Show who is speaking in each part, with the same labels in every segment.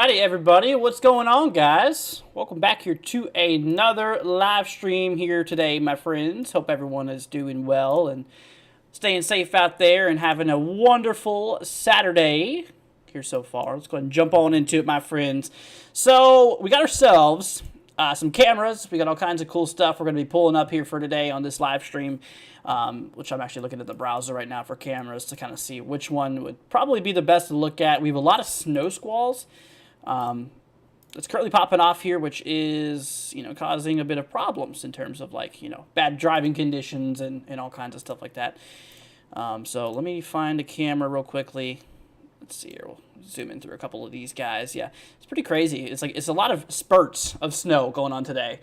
Speaker 1: Alrighty, everybody, what's going on, guys? Welcome back here to another live stream here today, my friends. Hope everyone is doing well and staying safe out there and having a wonderful Saturday here so far. Let's go ahead and jump on into it, my friends. So, we got ourselves some cameras. We got all kinds of cool stuff we're going to be pulling up here for today on this live stream, which I'm actually looking at the browser right now for cameras to kind of see which one would probably be the best to look at. We have a lot of Snowsqualls that's currently popping off here, which is, causing a bit of problems in terms of, bad driving conditions and all kinds of stuff like that. So let me find a camera real quickly. Let's see here. We'll zoom in through a couple of these guys. Yeah, it's pretty crazy. It's a lot of spurts of snow going on today.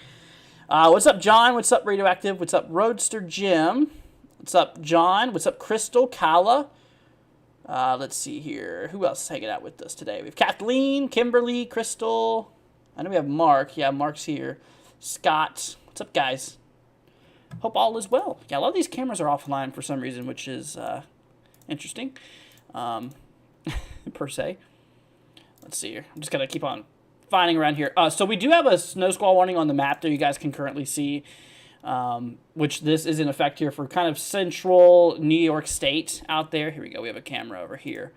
Speaker 1: What's up, John? What's up, Radioactive? What's up, Roadster Jim? What's up, John? What's up, Crystal Kala? Let's see here. Who else is hanging out with us today? We have Kathleen, Kimberly, Crystal. I know we have Mark. Yeah, Mark's here. Scott. What's up, guys? Hope all is well. Yeah, a lot of these cameras are offline for some reason, which is interesting, per se. Let's see here. I'm just going to keep on finding around here. So we do have a snow squall warning on the map there you guys can currently see, which this is in effect here for kind of central New York State out there. Here we go. We have a camera over here.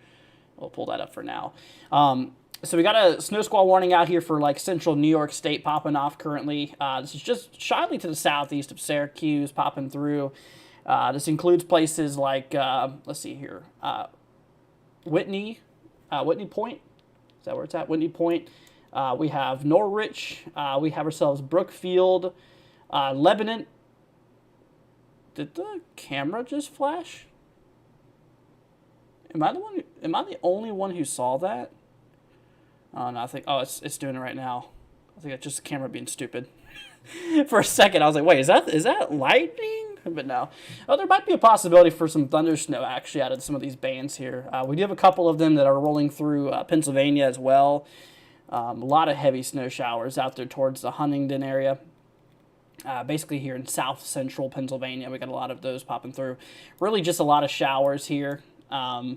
Speaker 1: We'll pull that up for now. So we got a snow squall warning out here for like central New York State popping off currently. This is just shyly to the southeast of Syracuse popping through. This includes places like, let's see here, Whitney Point. Is that where it's at? Whitney Point. We have Norwich. We have ourselves Brookfield. Lebanon. Did the camera just flash? Am I the only one who saw that? Oh no, I think it's doing it right now. I think it's just the camera being stupid. For a second, I was like, wait, is that lightning? But no. Oh, there might be a possibility for some thunder snow actually out of some of these bands here. We do have a couple of them that are rolling through Pennsylvania as well. A lot of heavy snow showers out there towards the Huntingdon area. Basically here in south central Pennsylvania, we got a lot of those popping through. Really just a lot of showers here. A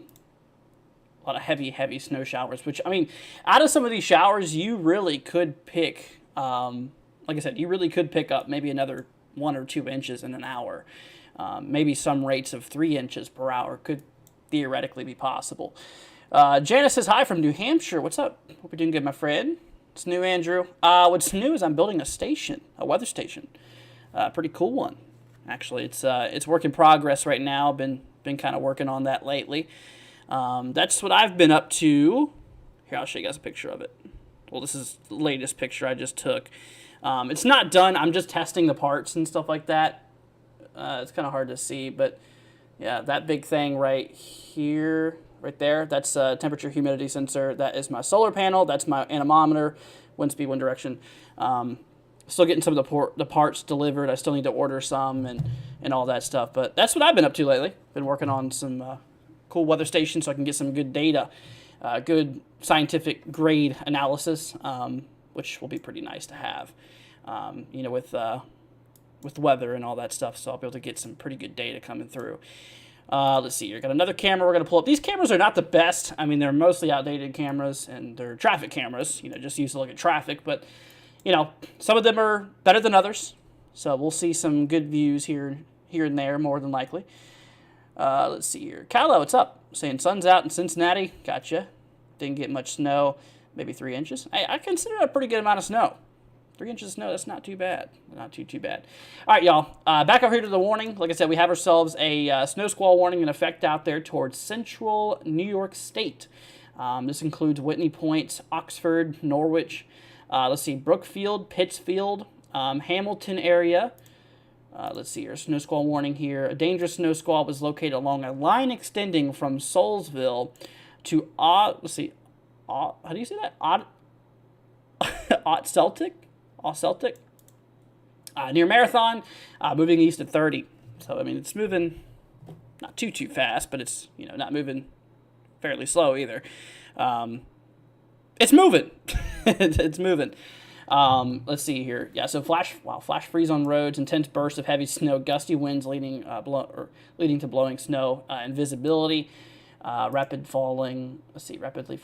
Speaker 1: lot of heavy snow showers, which, I mean, out of some of these showers, you really could pick, like I said, you really could pick up maybe another 1 or 2 inches in an hour. Maybe some rates of 3 inches per hour could theoretically be possible. Janice says hi from New Hampshire. What's up? Hope you're doing good, my friend. It's new, Andrew. What's new is I'm building a station, a weather station. Pretty cool one, actually. It's work in progress right now. Been kind of working on that lately. That's what I've been up to. Here, I'll show you guys a picture of it. Well, this is the latest picture I just took. It's not done. I'm just testing the parts and stuff like that. It's kind of hard to see, but yeah, that big thing right right there. That's a temperature humidity sensor. That is my solar panel. That's my anemometer, wind speed, wind direction. Still getting some of the parts delivered. I still need to order some and all that stuff. But that's what I've been up to lately. Been working on some cool weather stations so I can get some good data, good scientific grade analysis, which will be pretty nice to have, with weather and all that stuff. So I'll be able to get some pretty good data coming through. Let's see here. Got another camera we're going to pull up. These cameras are not the best. I mean, they're mostly outdated cameras, and they're traffic cameras, just used to look at traffic. But, some of them are better than others. So we'll see some good views here and there, more than likely. Let's see here. Kylo, what's up? Saying sun's out in Cincinnati. Gotcha. Didn't get much snow. Maybe 3 inches. I consider that a pretty good amount of snow. 3 inches of snow, that's not too bad. Not too bad. All right, y'all. Back over here to the warning. Like I said, we have ourselves a snow squall warning in effect out there towards central New York State. This includes Whitney Point, Oxford, Norwich. Let's see, Brookfield, Pittsfield, Hamilton area. Let's see here, snow squall warning here. A dangerous snow squall was located along a line extending from Soulsville to, how do you say that? Celtic, near Marathon, moving east at 30. So, I mean, it's moving not too fast, but it's, not moving fairly slow either. It's moving. It's moving. Let's see here. Yeah, so flash freeze on roads, intense bursts of heavy snow, gusty winds leading to blowing snow, and visibility, rapidly falling, visibility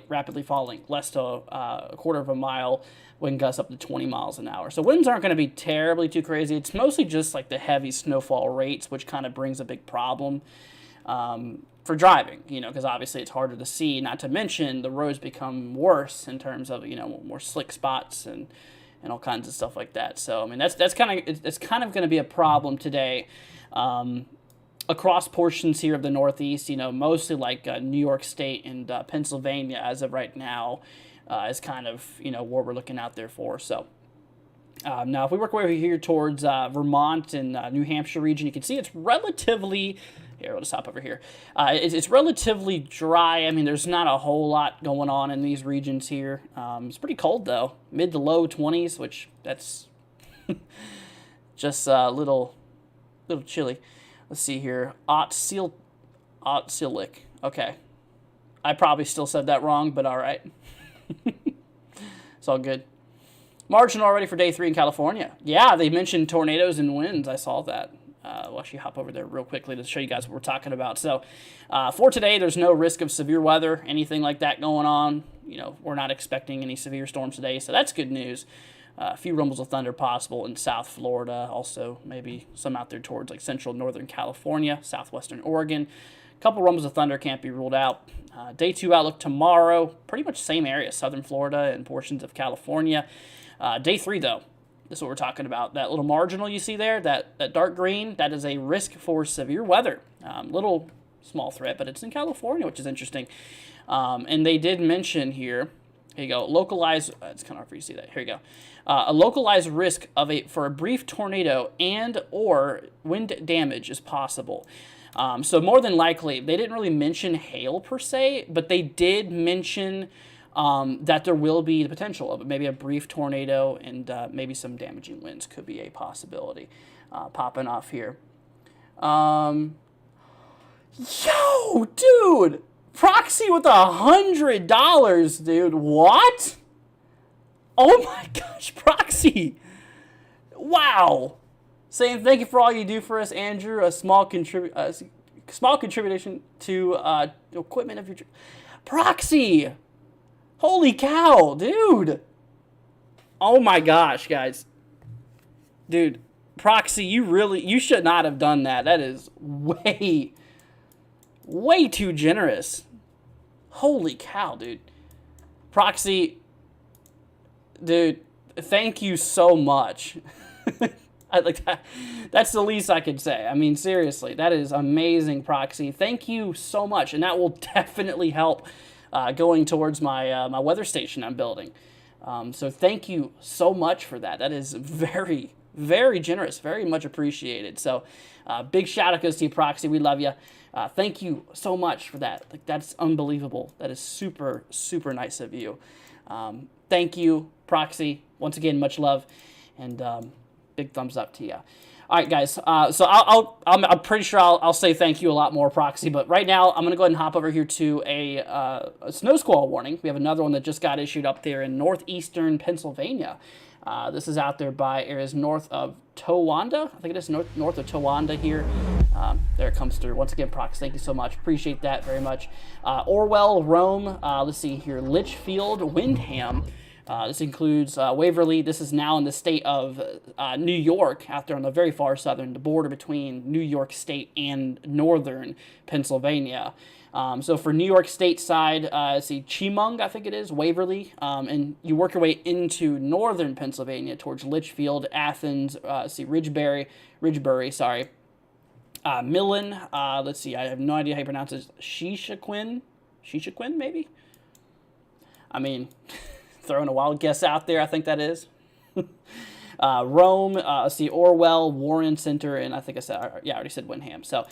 Speaker 1: rapidly falling, less to a quarter of a mile, wind gusts up to 20 miles an hour. So winds aren't going to be terribly too crazy. It's mostly just like the heavy snowfall rates, which kind of brings a big problem for driving, because obviously it's harder to see, not to mention the roads become worse in terms of, more slick spots and all kinds of stuff like that. So, I mean, it's kind of going to be a problem today. Across portions here of the Northeast, mostly like New York State and Pennsylvania as of right now is kind of, what we're looking out there for. So now if we work over here towards Vermont and New Hampshire region, you can see it's relatively, here, we'll just hop over here. It's relatively dry. I mean, there's not a whole lot going on in these regions here. It's pretty cold though, mid to low 20s, which that's just a little chilly. Let's see here. Otsilic. Okay. I probably still said that wrong, but all right. It's all good. Marginal already for day 3 in California. Yeah, they mentioned tornadoes and winds. I saw that. We'll actually hop over there real quickly to show you guys what we're talking about. So, for today, there's no risk of severe weather, anything like that going on. We're not expecting any severe storms today, so that's good news. A few rumbles of thunder possible in South Florida. Also, maybe some out there towards like central northern California, southwestern Oregon. A couple rumbles of thunder can't be ruled out. Day 2 outlook tomorrow, pretty much same area, southern Florida and portions of California. Day 3, though, this is what we're talking about. That little marginal you see there, that dark green, that is a risk for severe weather. Little small threat, but it's in California, which is interesting. And they did mention here, here you go, localized, it's kind of hard for you to see that. Here you go. A localized risk for a brief tornado and or wind damage is possible. So more than likely, they didn't really mention hail per se, but they did mention that there will be the potential of maybe a brief tornado and maybe some damaging winds could be a possibility popping off here. Yo, dude! Proxy with $100, dude. What? Oh my gosh, Proxy. Wow. Saying thank you for all you do for us, Andrew. A small contribution to equipment of your Proxy. Holy cow, dude. Oh my gosh, guys. Dude, Proxy, you should not have done that. That is way too generous. Holy cow, dude. Proxy, dude, thank you so much. I like that. That's the least I could say. I mean, seriously, that is amazing, Proxy. Thank you so much, and that will definitely help going towards my my weather station I'm building. So thank you so much for that. That is very, Very generous, very much appreciated. So, big shout out goes to you, Proxy. We love you. Thank you so much for that. Like, that's unbelievable. That is super, super nice of you. Thank you, Proxy. Once again, much love, and big thumbs up to you. All right, guys. So I'm pretty sure I'll say thank you a lot more, Proxy. But right now, I'm gonna go ahead and hop over here to a snow squall warning. We have another one that just got issued up there in northeastern Pennsylvania. This is out there by areas north of Towanda. I think it is north of Towanda here. There it comes through. Once again, Prox, thank you so much. Appreciate that very much. Orwell, Rome. Let's see here. Litchfield, Windham. This includes Waverly. This is now in the state of New York, out there on the very far southern, the border between New York State and northern Pennsylvania. So for New York State side, let's see, Chemung, I think it is, Waverly, and you work your way into northern Pennsylvania towards Litchfield, Athens, let's see, Ridgebury, sorry. Millen, let's see, I have no idea how you pronounce it. Shishaquin, maybe? I mean, throwing a wild guess out there, I think that is. Rome, let's see, Orwell, Warren Center, and I think I already said Windham. So,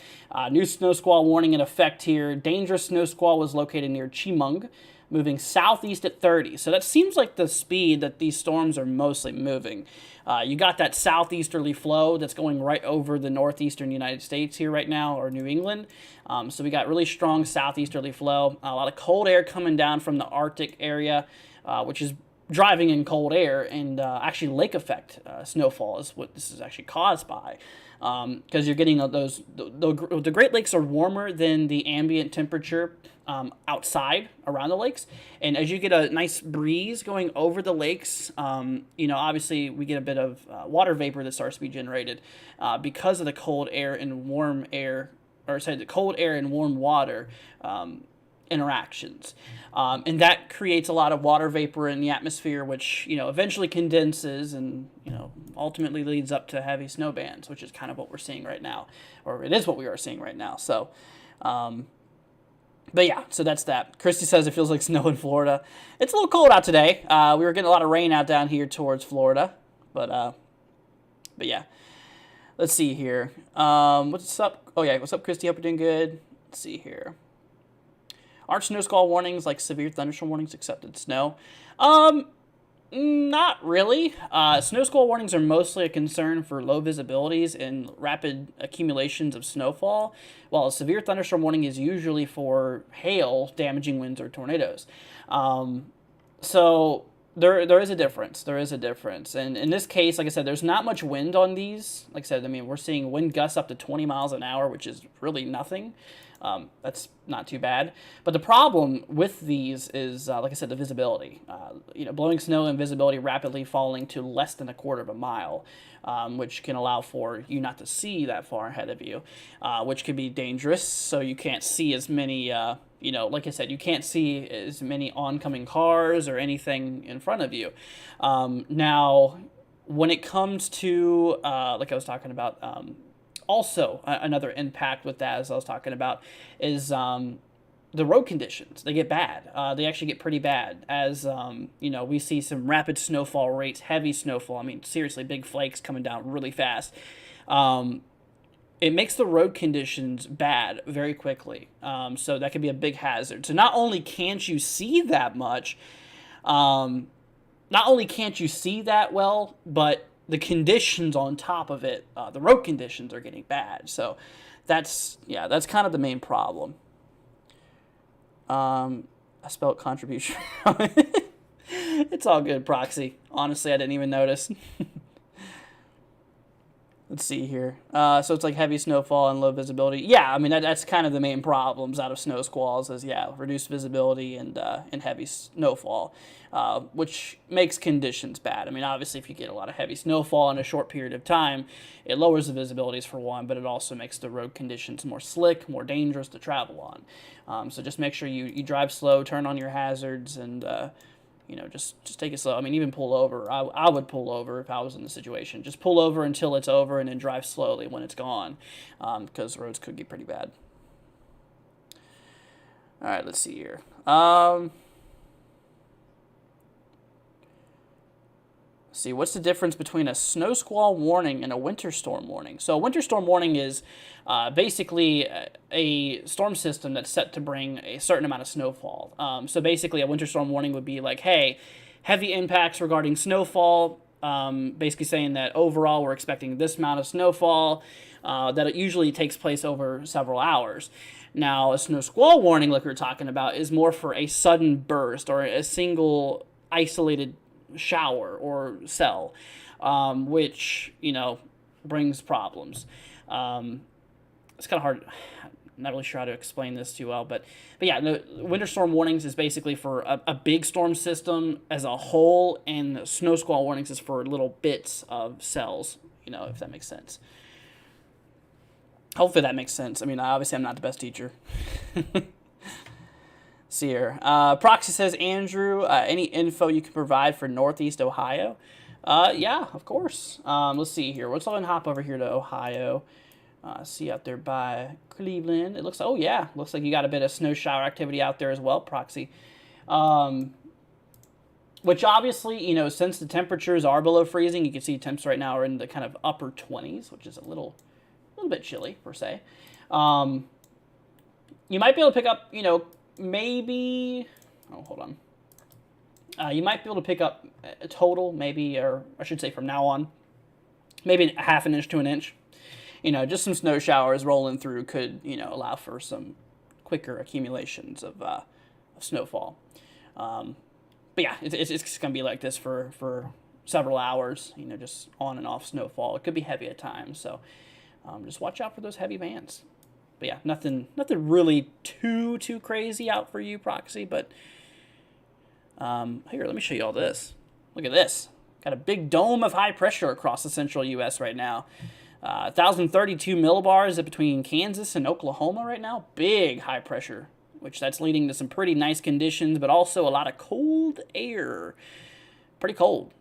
Speaker 1: new snow squall warning in effect here. Dangerous snow squall was located near Chemung, moving southeast at 30. So that seems like the speed that these storms are mostly moving. You got that southeasterly flow that's going right over the northeastern United States here right now, or New England. So we got really strong southeasterly flow. A lot of cold air coming down from the Arctic area, which is driving in cold air, and actually lake effect snowfall is what this is actually caused by, because you're getting the Great Lakes are warmer than the ambient temperature outside around the lakes, and as you get a nice breeze going over the lakes, obviously we get a bit of water vapor that starts to be generated because of the cold air and warm air, or sorry, the cold air and warm water interactions, and that creates a lot of water vapor in the atmosphere, which eventually condenses and ultimately leads up to heavy snow bands, which is kind of what we're seeing right now, or it is what we are seeing right now. So but yeah, so that's that. Christy says it feels like snow in Florida. It's a little cold out today. We were getting a lot of rain out down here towards Florida, but yeah, let's see here. What's up? Oh yeah, what's up, Christy? Hope you're doing good. Let's see here. Aren't snow squall warnings like severe thunderstorm warnings except snow? Not really. Snow squall warnings are mostly a concern for low visibilities and rapid accumulations of snowfall, while a severe thunderstorm warning is usually for hail, damaging winds, or tornadoes. So there is a difference. There is a difference. And in this case, like I said, there's not much wind on these. Like I said, I mean, we're seeing wind gusts up to 20 miles an hour, which is really nothing. That's not too bad. But the problem with these is, like I said, the visibility. Blowing snow and visibility rapidly falling to less than a quarter of a mile, which can allow for you not to see that far ahead of you, which can be dangerous. So you can't see as many, like I said, you can't see as many oncoming cars or anything in front of you. Now, when it comes to, like I was talking about, also, another impact with that, as I was talking about, is the road conditions. They get bad. They actually get pretty bad as, we see some rapid snowfall rates, heavy snowfall. I mean, seriously, big flakes coming down really fast. It makes the road conditions bad very quickly. So that can be a big hazard. So not only can't you see that much, not only can't you see that well, but the conditions on top of it, the road conditions are getting bad. So that's kind of the main problem. I spelled contribution. It's all good, Proxy. Honestly, I didn't even notice. Let's see here. So it's like heavy snowfall and low visibility. Yeah, I mean, that's kind of the main problems out of snow squalls is, reduced visibility and heavy snowfall, which makes conditions bad. I mean, obviously, if you get a lot of heavy snowfall in a short period of time, it lowers the visibilities for one, but it also makes the road conditions more slick, more dangerous to travel on. So just make sure you drive slow, turn on your hazards, and just take it slow. I mean, even pull over. I would pull over if I was in the situation. Just pull over until it's over and then drive slowly when it's gone, because roads could get pretty bad. All right, let's see here. Let's see, what's the difference between a snow squall warning and a winter storm warning? So a winter storm warning is basically a storm system that's set to bring a certain amount of snowfall. So basically a winter storm warning would be like, hey, heavy impacts regarding snowfall, basically saying that overall we're expecting this amount of snowfall, that it usually takes place over several hours. Now, a snow squall warning, like we were talking about, is more for a sudden burst or a single isolated shower or cell, which, you know, brings problems. It's kind of hard. I'm not really sure how to explain this too well, but yeah, the winter storm warnings is basically for a big storm system as a whole, and snow squall warnings is for little bits of cells, you know, if that makes sense. Hopefully that makes sense. I mean, obviously I'm not the best teacher. See here. Proxy says, Andrew, any info you can provide for Northeast Ohio? Yeah, of course. Let's see here. Let's go and hop over here to Ohio. See out there by Cleveland. It looks, oh yeah, looks like you got a bit of snow shower activity out there as well, Proxy. Which obviously, you know, since the temperatures are below freezing, you can see temps right now are in the kind of upper 20s, which is a little bit chilly per se. You might be able to pick up, you know, maybe, oh, hold on. You might be able to pick up a total, maybe, or I should say from now on, maybe a half an inch to an inch. You know, just some snow showers rolling through could, you know, allow for some quicker accumulations of snowfall. But yeah, it's going to be like this for several hours, you know, just on and off snowfall. It could be heavy at times, so just watch out for those heavy bands. But yeah, nothing really too crazy out for you, Proxy, but here, let me show you all this. Look at this. Got a big dome of high pressure across the central U.S. right now. 1,032 millibars between Kansas and Oklahoma right now. Big high pressure, which that's leading to some pretty nice conditions, but also a lot of cold air. Pretty cold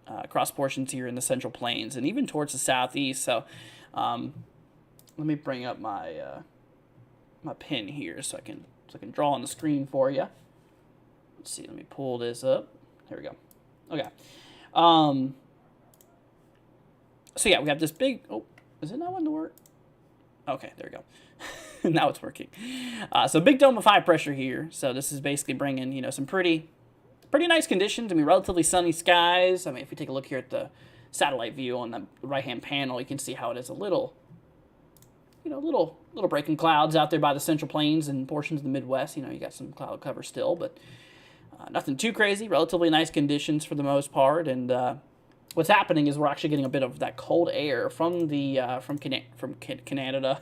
Speaker 1: across portions here in the Central Plains and even towards the southeast. So let me bring up my my pen here so I can draw on the screen for you. Let's see. Let me pull this up. There we go. Okay. So yeah, we have this big. Oh, is it not wanting to work? Okay, there we go. Now it's working. So big dome of high pressure here. So this is basically bringing, you know, some pretty nice conditions. I mean, relatively sunny skies. I mean, if we take a look here at the satellite view on the right-hand panel, you can see how it is a little, you know, little breaking clouds out there by the Central Plains and portions of the Midwest. You know, you got some cloud cover still, but nothing too crazy. Relatively nice conditions for the most part. And what's happening is we're actually getting a bit of that cold air from the Canada.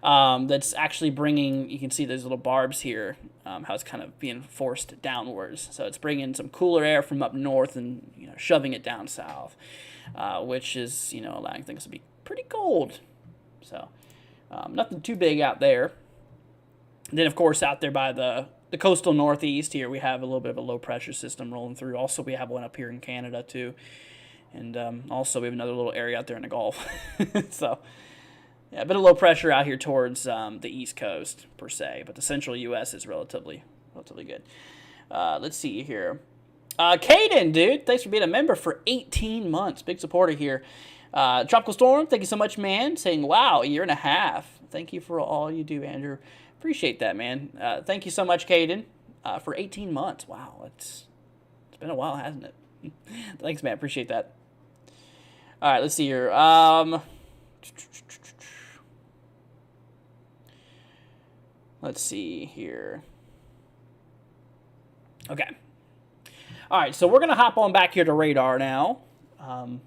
Speaker 1: That's actually bringing, you can see those little barbs here, how it's kind of being forced downwards. So it's bringing some cooler air from up north and, you know, shoving it down south, which is, you know, allowing things to be pretty cold. So nothing too big out there. And then, of course, out there by the coastal northeast here, we have a little bit of a low pressure system rolling through. Also, we have one up here in Canada too. And also we have another little area out there in the Gulf. So, yeah, a bit of low pressure out here towards the East Coast, per se. But the central U.S. is relatively good. Let's see here. Caden, dude, thanks for being a member for 18 months. Big supporter here. Tropical Storm, thank you so much, man. Saying, wow, a year and a half. Thank you for all you do, Andrew. Appreciate that, man. Thank you so much, Caden, for 18 months. Wow, it's been a while, hasn't it? Thanks, man. Appreciate that. All right, let's see here. Let's see here. Okay. All right, so we're going to hop on back here to radar now. So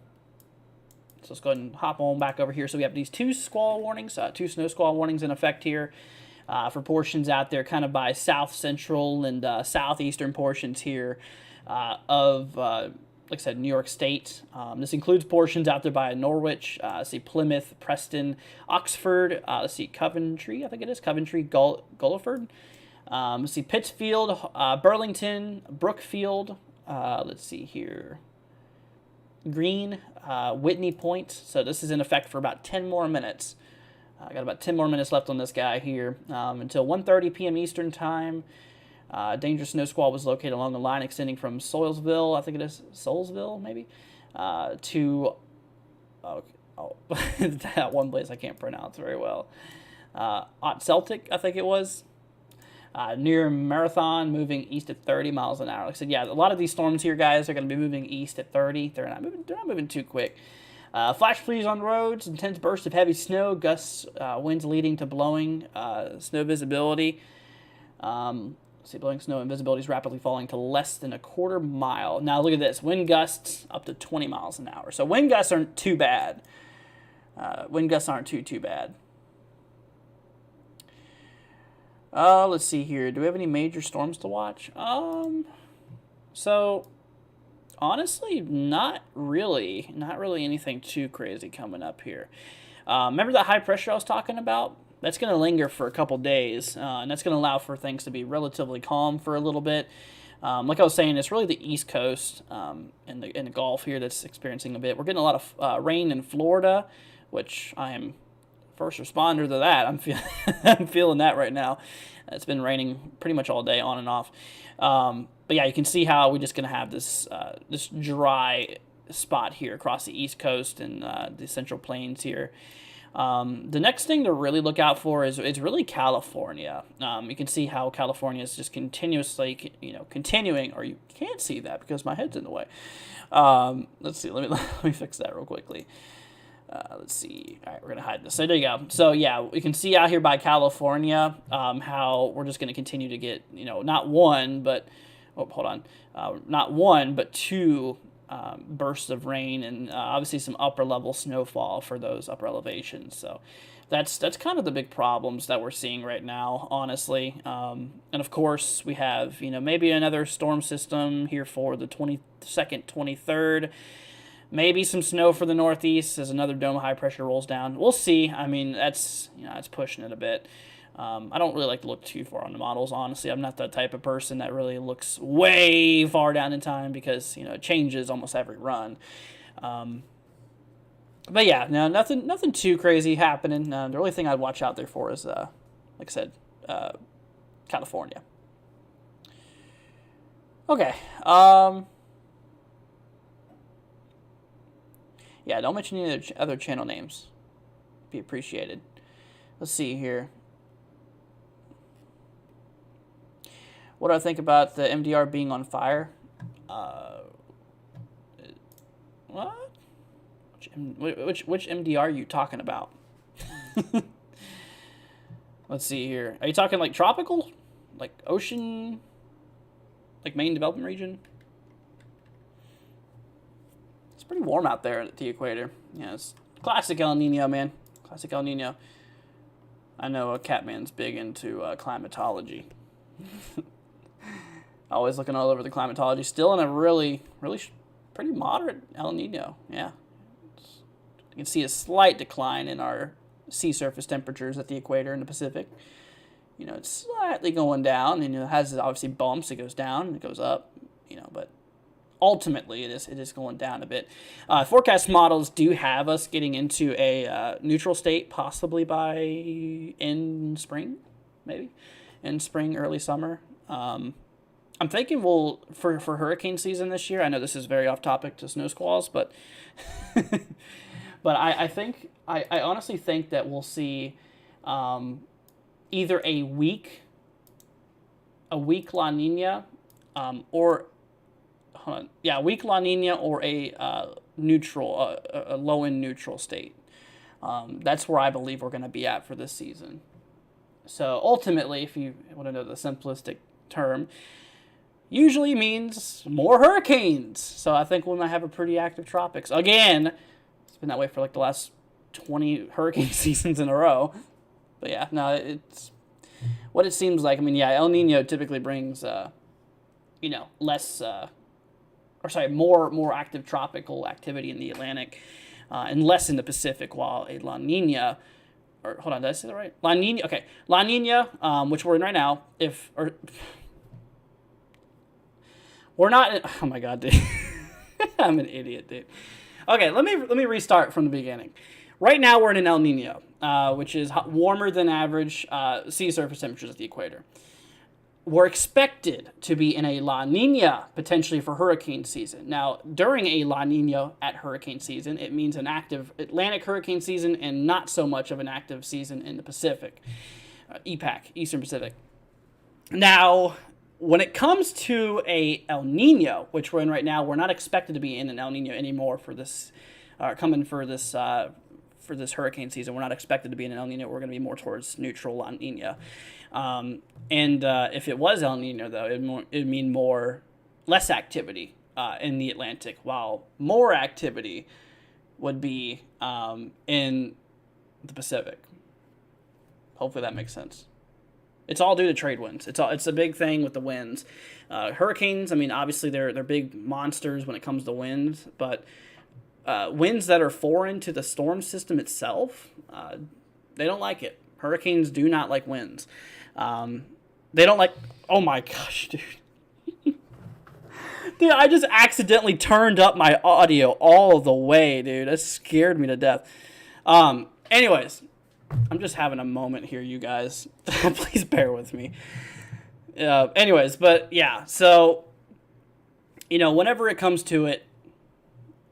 Speaker 1: let's go ahead and hop on back over here. So we have these two squall warnings, two snow squall warnings in effect here. For portions out there kind of by south central and southeastern portions here of, like I said, New York State. This includes portions out there by Norwich, see Plymouth, Preston, Oxford, let's see Coventry, I think it is, Coventry, Gulliford. Let's see Pittsfield, Burlington, Brookfield, let's see here, Green, Whitney Point. So this is in effect for about 10 more minutes. I got about 10 more minutes left on this guy here until 1:30 p.m. Eastern Time. Dangerous snow squall was located along a line extending from Soilsville, I think it is Soulsville, maybe, to that one place I can't pronounce very well. Ot Celtic, I think it was. Near Marathon, moving east at 30 miles an hour. Like I said, yeah, a lot of these storms here, guys, are going to be moving east at 30. They're not moving too quick. Flash freeze on roads, intense bursts of heavy snow, gusts, winds leading to blowing snow visibility. Blowing snow and visibility is rapidly falling to less than a quarter mile. Now look at this, wind gusts up to 20 miles an hour. So wind gusts aren't too bad. Wind gusts aren't too bad. Let's see here. Do we have any major storms to watch? So honestly, not really anything too crazy coming up here. Remember that high pressure I was talking about? That's going to linger for a couple days, and that's going to allow for things to be relatively calm for a little bit. Like I was saying, it's really the East Coast and the Gulf here that's experiencing a bit. We're getting a lot of rain in Florida, which I am first responder to that. I'm feeling that right now. It's been raining pretty much all day, on and off. But yeah, you can see how we're just going to have this this dry spot here across the East Coast and the Central Plains here. The next thing to really look out for is really California. You can see how California is just continuously, continuing, or you can't see that because my head's in the way. Let's see, let me fix that real quickly. Let's see. All right, we're going to hide this. So there you go. So yeah, we can see out here by California how we're just going to continue to get, not one, but, not one, but two bursts of rain and obviously some upper level snowfall for those upper elevations. So that's kind of the big problems that we're seeing right now, honestly. And of course we have, maybe another storm system here for the 22nd, 23rd. Maybe some snow for the Northeast as another dome of high pressure rolls down. We'll see. I mean, that's pushing it a bit. I don't really like to look too far on the models, honestly. I'm not that type of person that really looks way far down in time because, it changes almost every run. But yeah, no, nothing too crazy happening. The only thing I'd watch out there for is, like I said, California. Okay. Yeah, don't mention any other channel names. Be appreciated. Let's see here. What do I think about the MDR being on fire? What? Which MDR are you talking about? Let's see here. Are you talking like tropical? Like ocean? Like main development region? It's pretty warm out there at the equator. Yeah, it's classic El Nino, man. Classic El Nino. I know Catman's big into climatology. Always looking all over the climatology. Still in a really pretty moderate El Nino. Yeah. You can see a slight decline in our sea surface temperatures at the equator in the Pacific. It's slightly going down, and it has obviously bumps. It goes down and it goes up, but ultimately it is going down a bit. Forecast models do have us getting into a neutral state possibly by in spring, maybe. In spring, early summer. I'm thinking for hurricane season this year, I know this is very off topic to Snowsqualls, but but I honestly think that we'll see either a weak La Nina or weak La Nina or a neutral, a low-end neutral state. That's where I believe we're going to be at for this season. So ultimately, if you want to know the simplistic term, usually means more hurricanes. So I think we might have a pretty active tropics. Again, it's been that way for like the last 20 hurricane seasons in a row. But yeah, no, it's what it seems like. I mean, yeah, El Nino typically brings, less, more active tropical activity in the Atlantic and less in the Pacific, while a La Nina, or hold on, did I say that right? La Nina, okay. La Nina, which we're in right now, we're not, oh my God, dude. I'm an idiot, dude. Okay, let me restart from the beginning. Right now we're in an El Nino, which is warmer than average sea surface temperatures at the equator. we're expected to be in a La Nina potentially for hurricane season. Now, during a La Nina at hurricane season, it means an active Atlantic hurricane season and not so much of an active season in the Pacific, EPAC, Eastern Pacific. Now, when it comes to a El Nino, which we're in right now, we're not expected to be in an El Nino anymore for this, for this hurricane season. We're not expected to be in an El Nino. We're going to be more towards neutral La Nina. If it was El Nino, though, it'd mean less activity in the Atlantic, while more activity would be in the Pacific. Hopefully that makes sense. It's all due to trade winds. It's a big thing with the winds. Hurricanes, I mean, obviously they're big monsters when it comes to winds, but winds that are foreign to the storm system itself, they don't like it. Hurricanes do not like winds. They don't like... Oh my gosh, dude. Dude, I just accidentally turned up my audio all the way, dude. That scared me to death. Anyways, I'm just having a moment here, you guys. Please bear with me. Anyways, but yeah, so, whenever it comes to it,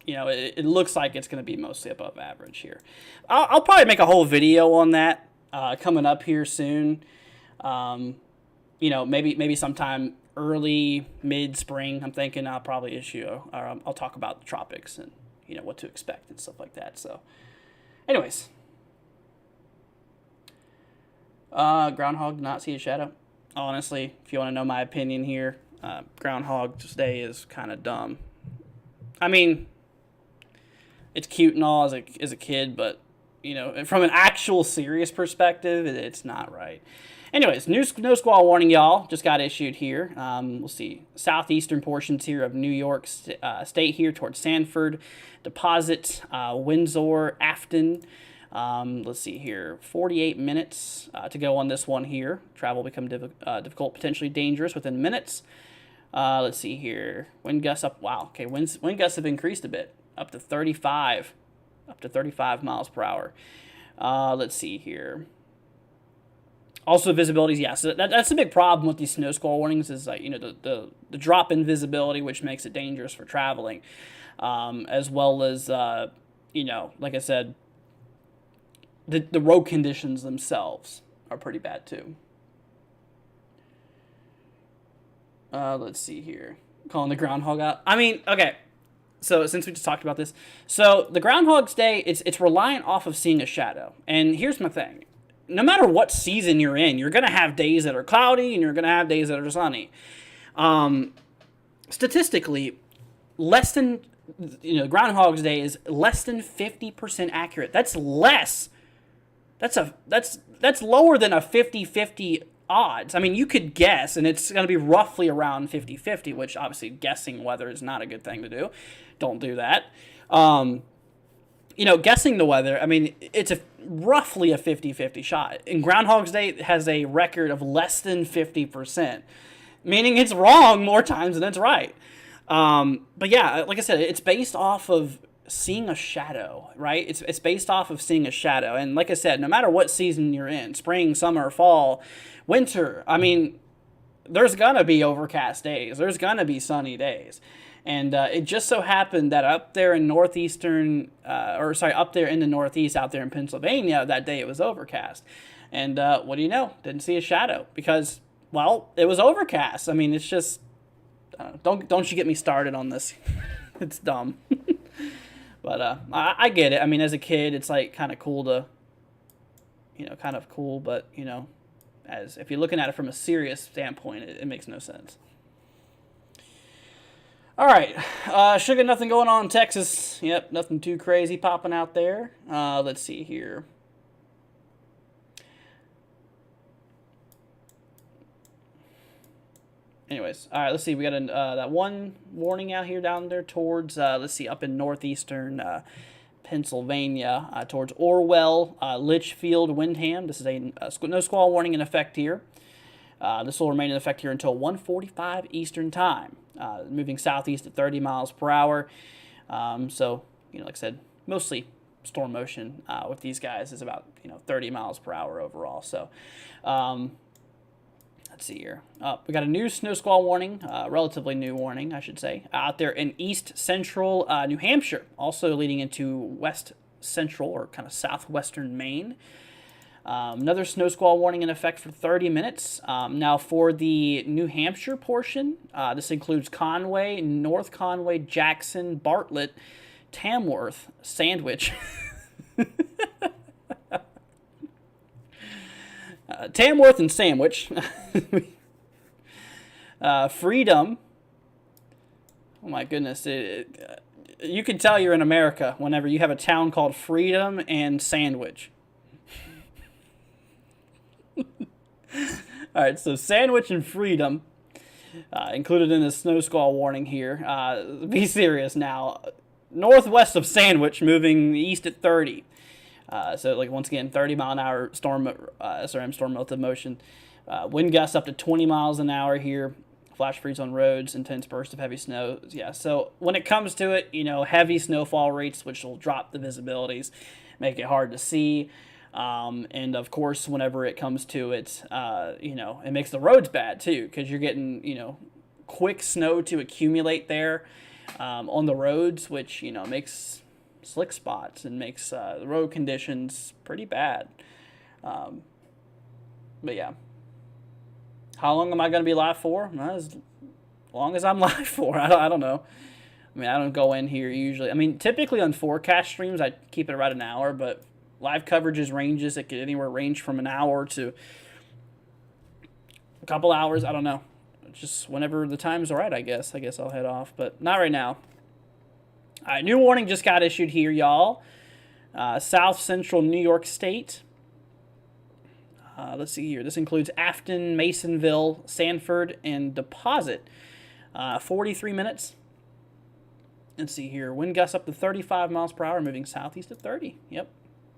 Speaker 1: it looks like it's going to be mostly above average here. I'll probably make a whole video on that coming up here soon. Maybe sometime early, mid-spring, I'm thinking I'll probably I'll talk about the tropics and, what to expect and stuff like that. So, anyways. Groundhog did not see a shadow. Honestly, if you want to know my opinion here, Groundhog's Day is kind of dumb. I mean, it's cute and all as a kid, but, from an actual serious perspective, it's not right. Anyways, no squall warning, y'all. Just got issued here. We'll see. Southeastern portions here of New York State here towards Sanford, Deposit, Windsor, Afton. Let's see here. 48 minutes to go on this one here. Travel become difficult, potentially dangerous within minutes. Let's see here. Wind gusts up. Wow. Okay, wind gusts have increased a bit. Up to 35 miles per hour. Let's see here. Also, visibilities, yeah. So that's a big problem with these snow squall warnings is like, the drop in visibility, which makes it dangerous for traveling, as well as like I said, the road conditions themselves are pretty bad too. Let's see here. Calling the groundhog out. I mean, okay. So since we just talked about this, so the Groundhog's Day, it's reliant off of seeing a shadow. And here's my thing. No matter what season you're in, you're going to have days that are cloudy and you're going to have days that are sunny. Statistically, Groundhog's Day is less than 50% accurate. That's less. That's lower than a 50-50 odds. I mean, you could guess, and it's going to be roughly around 50-50, which obviously guessing weather is not a good thing to do. Don't do that. Guessing the weather, I mean, it's roughly a 50-50 shot. And Groundhog's Day has a record of less than 50%, meaning it's wrong more times than it's right. But yeah, like I said, it's based off of seeing a shadow, right? It's based off of seeing a shadow. And like I said, no matter what season you're in, spring, summer, fall, winter, I mean, there's going to be overcast days. There's going to be sunny days. And it just so happened that up there in up there in the Northeast, out there in Pennsylvania, that day it was overcast. And what do you know? Didn't see a shadow because, well, it was overcast. I mean, it's just, don't you get me started on this. It's dumb. But I get it. I mean, as a kid, it's like kind of cool to, but, as if you're looking at it from a serious standpoint, it makes no sense. All right, Sugar, nothing going on in Texas. Yep, nothing too crazy popping out there. Let's see here. Anyways, all right, let's see. We got that one warning out here down there towards, let's see, up in northeastern Pennsylvania, towards Orwell, Litchfield, Windham. This is a no squall warning in effect here. This will remain in effect here until 1:45 Eastern Time, moving southeast at 30 miles per hour. So, like I said, mostly storm motion with these guys is about 30 miles per hour overall. So, Let's see here. We got a new snow squall warning, relatively new warning, I should say, out there in east central New Hampshire, also leading into west central or kind of southwestern Maine. Another snow squall warning in effect for 30 minutes. Now, for the New Hampshire portion, this includes Conway, North Conway, Jackson, Bartlett, Tamworth, Sandwich. Tamworth and Sandwich. Freedom. Oh my goodness. You can tell you're in America whenever you have a town called Freedom and Sandwich. Alright, so Sandwich and Freedom included in the snow squall warning here. Be serious now. Northwest of Sandwich, moving east at 30. So, like, once again, 30-mile-an-hour storm relative motion. Wind gusts up to 20 miles an hour here. Flash freeze on roads, intense bursts of heavy snow. Yeah, so when it comes to it, heavy snowfall rates, which will drop the visibilities, make it hard to see. And, of course, whenever it comes to it, it makes the roads bad, too, because you're getting, quick snow to accumulate there on the roads, which, makes slick spots and makes the road conditions pretty bad. But yeah, how long am I going to be live for? As long as I'm live for. I don't know. I mean, I don't go in here usually. I mean, typically on forecast streams, I keep it around an hour, but live coverages ranges. It could anywhere range from an hour to a couple hours. I don't know. Just whenever the time's right, I guess. I'll head off, but not right now. All right, new warning just got issued here, y'all. South Central New York State. Let's see here. This includes Afton, Masonville, Sanford, and Deposit. 43 minutes. Let's see here. Wind gusts up to 35 miles per hour, moving southeast at 30. Yep.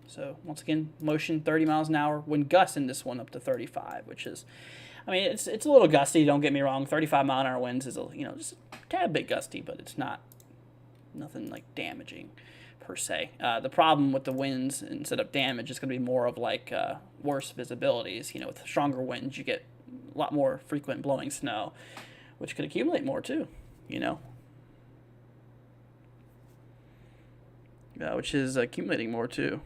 Speaker 1: So, once again, motion 30 miles an hour. Wind gusts in this one up to 35, which is, I mean, it's a little gusty, don't get me wrong. 35-mile-an-hour winds is, just a tad bit gusty, but it's nothing like damaging per se. The problem with the winds, instead of damage, is going to be more of like worse visibilities. With stronger winds, you get a lot more frequent blowing snow, which could accumulate more too. Which is accumulating more too.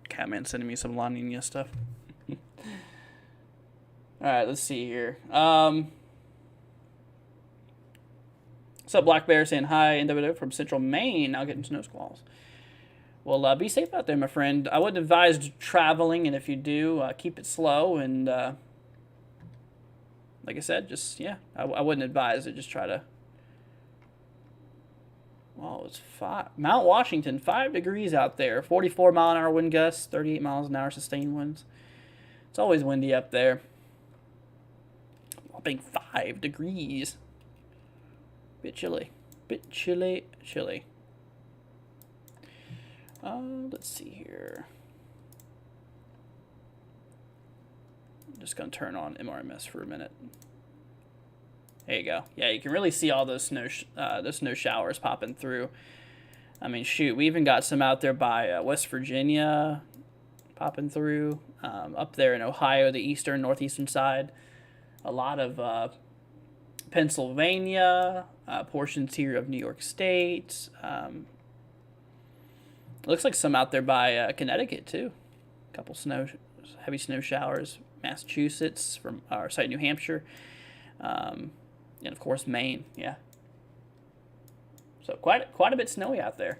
Speaker 1: Catman sending me some La Nina stuff. All right, let's see here. What's up, Black Bear, saying hi, NWO from Central Maine, now getting snow squalls. Well, be safe out there, my friend. I wouldn't advise traveling, and if you do, keep it slow, and like I said, just, I wouldn't advise it. Just try to, well, it's Mount Washington, 5 degrees out there, 44-mile-an-hour wind gusts, 38 miles an hour sustained winds. It's always windy up there. Whopping 5 degrees. Bit chilly. Let's see here. I'm just going to turn on MRMS for a minute. There you go. Yeah, you can really see all those snow showers popping through. I mean, shoot, we even got some out there by West Virginia popping through. Up there in Ohio, the northeastern side. A lot of Pennsylvania, portions here of New York State. Looks like some out there by Connecticut too. A couple heavy snow showers. Massachusetts, from our site, New Hampshire, and of course Maine. Yeah. So quite a bit snowy out there.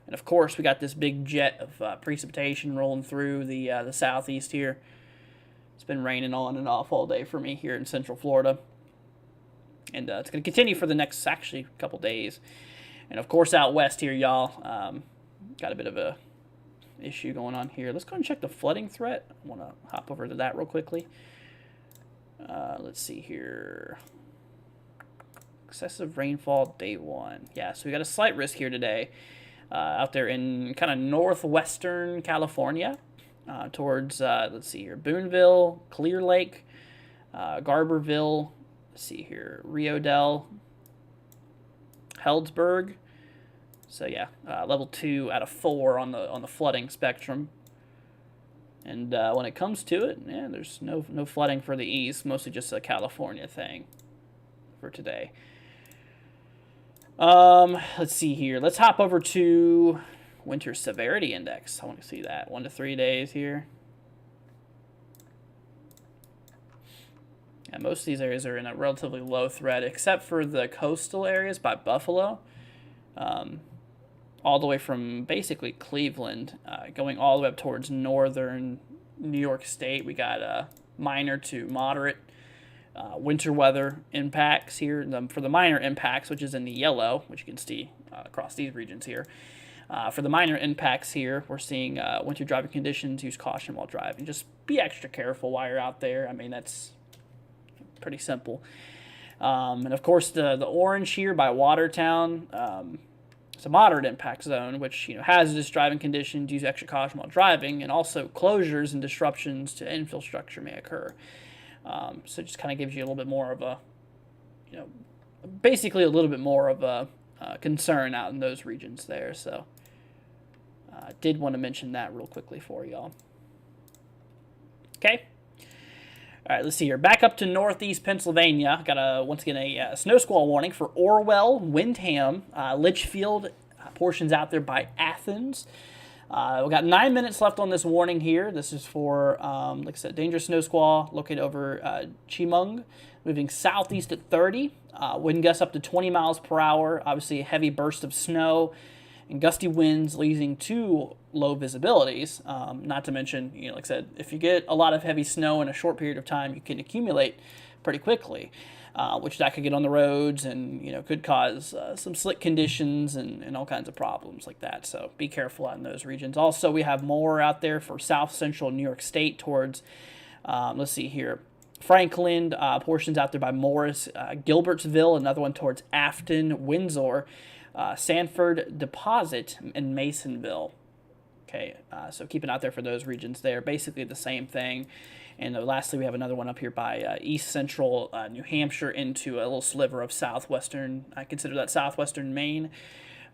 Speaker 1: And of course we got this big jet of precipitation rolling through the southeast here. It's been raining on and off all day for me here in Central Florida. And it's going to continue for the next, actually, couple days. And, of course, out west here, y'all, got a bit of a issue going on here. Let's go and check the flooding threat. I want to hop over to that real quickly. Let's see here. Excessive rainfall, day 1. Yeah, so we got a slight risk here today. Out there in kind of northwestern California. Towards, let's see here, Boonville, Clear Lake, Garberville. Let's see here, Rio Dell, Heldsburg. So yeah, level 2 out of 4 on the flooding spectrum. And And when it comes to it, yeah, there's no flooding for the east, mostly just a California thing for today. Let's see here. Let's hop over to winter severity index. I want to see that. 1 to 3 days here. Yeah, most of these areas are in a relatively low threat, except for the coastal areas by Buffalo. All the way from basically Cleveland, going all the way up towards northern New York State. We got minor to moderate winter weather impacts here. For the minor impacts, which is in the yellow, which you can see across these regions here. For the minor impacts here, we're seeing winter driving conditions. Use caution while driving. Just be extra careful while you're out there. I mean, that's pretty simple. And of course, the orange here by Watertown, it's a moderate impact zone, which hazardous driving conditions. Use extra caution while driving, and also closures and disruptions to infrastructure may occur. So it just kind of gives you a little bit more of a, basically a little bit more of a concern out in those regions there. So I did want to mention that real quickly for y'all. Okay. All right, let's see here. Back up to northeast Pennsylvania. Got once again a snow squall warning for Orwell, Windham, Litchfield, portions out there by Athens. We've got 9 minutes left on this warning here. This is for, like I said, dangerous snow squall located over Chemung, moving southeast at 30. Wind gusts up to 20 miles per hour. Obviously, a heavy burst of snow and gusty winds leading to low visibilities. Not to mention, like I said, if you get a lot of heavy snow in a short period of time, you can accumulate pretty quickly, which that could get on the roads and, could cause some slick conditions and all kinds of problems like that. So be careful out in those regions. Also, we have more out there for south central New York State towards, let's see here, Franklin, portions out there by Morris, Gilbertsville, another one towards Afton, Windsor, Sanford Deposit, and Masonville. Okay, so keep it out there for those regions there. Basically the same thing. And lastly, we have another one up here by east central New Hampshire into a little sliver of southwestern, I consider that southwestern Maine.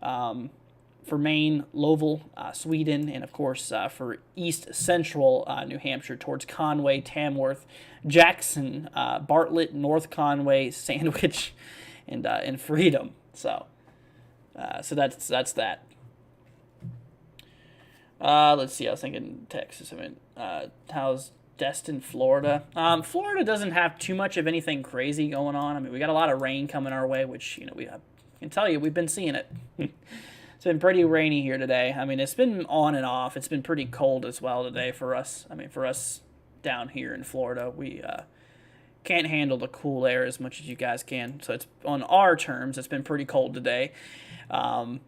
Speaker 1: For Maine, Lowell, Sweden, and of course for east central New Hampshire towards Conway, Tamworth, Jackson, Bartlett, North Conway, Sandwich, and Freedom. So that's that. Let's see. I was thinking Texas. I mean, how's Destin, Florida? Florida doesn't have too much of anything crazy going on. I mean, we got a lot of rain coming our way, which I can tell you we've been seeing it. It's been pretty rainy here today. I mean, it's been on and off. It's been pretty cold as well today for us. I mean, for us down here in Florida, we can't handle the cool air as much as you guys can. So it's on our terms. It's been pretty cold today, yeah.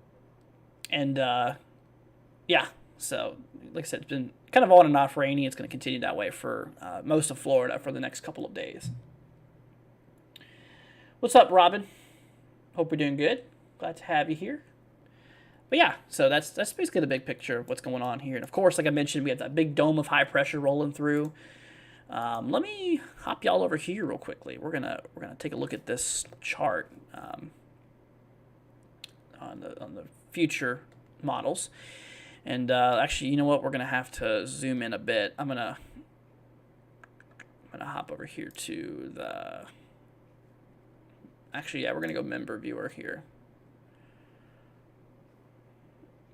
Speaker 1: So like I said, it's been kind of on and off rainy. It's going to continue that way for most of Florida for the next couple of days. What's up, Robin? Hope you're doing good. Glad to have you here. But yeah, so that's basically the big picture of what's going on here. And of course, like I mentioned, we have that big dome of high pressure rolling through. Let me hop y'all over here real quickly. We're gonna take a look at this chart on the future models. And actually, you know what? We're gonna have to zoom in a bit. I'm gonna hop over here to the. Actually, yeah, we're gonna go member viewer here.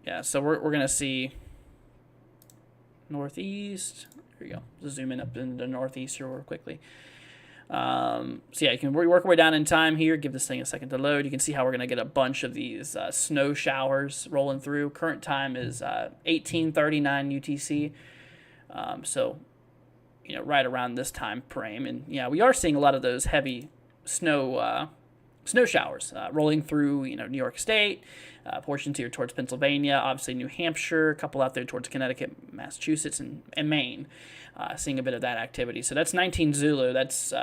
Speaker 1: Yeah, so we're gonna see northeast. Here we go. Just zoom in up into the northeast here real quickly. So yeah, you can work our way down in time here. Give this thing a second to load. You can see how we're gonna get a bunch of these snow showers rolling through. Current time is 18:39 UTC. So right around this time frame, and yeah, we are seeing a lot of those heavy snow showers rolling through New York State, portions here towards Pennsylvania, obviously New Hampshire, a couple out there towards Connecticut, Massachusetts, and Maine, seeing a bit of that activity. So that's 19 Zulu. That's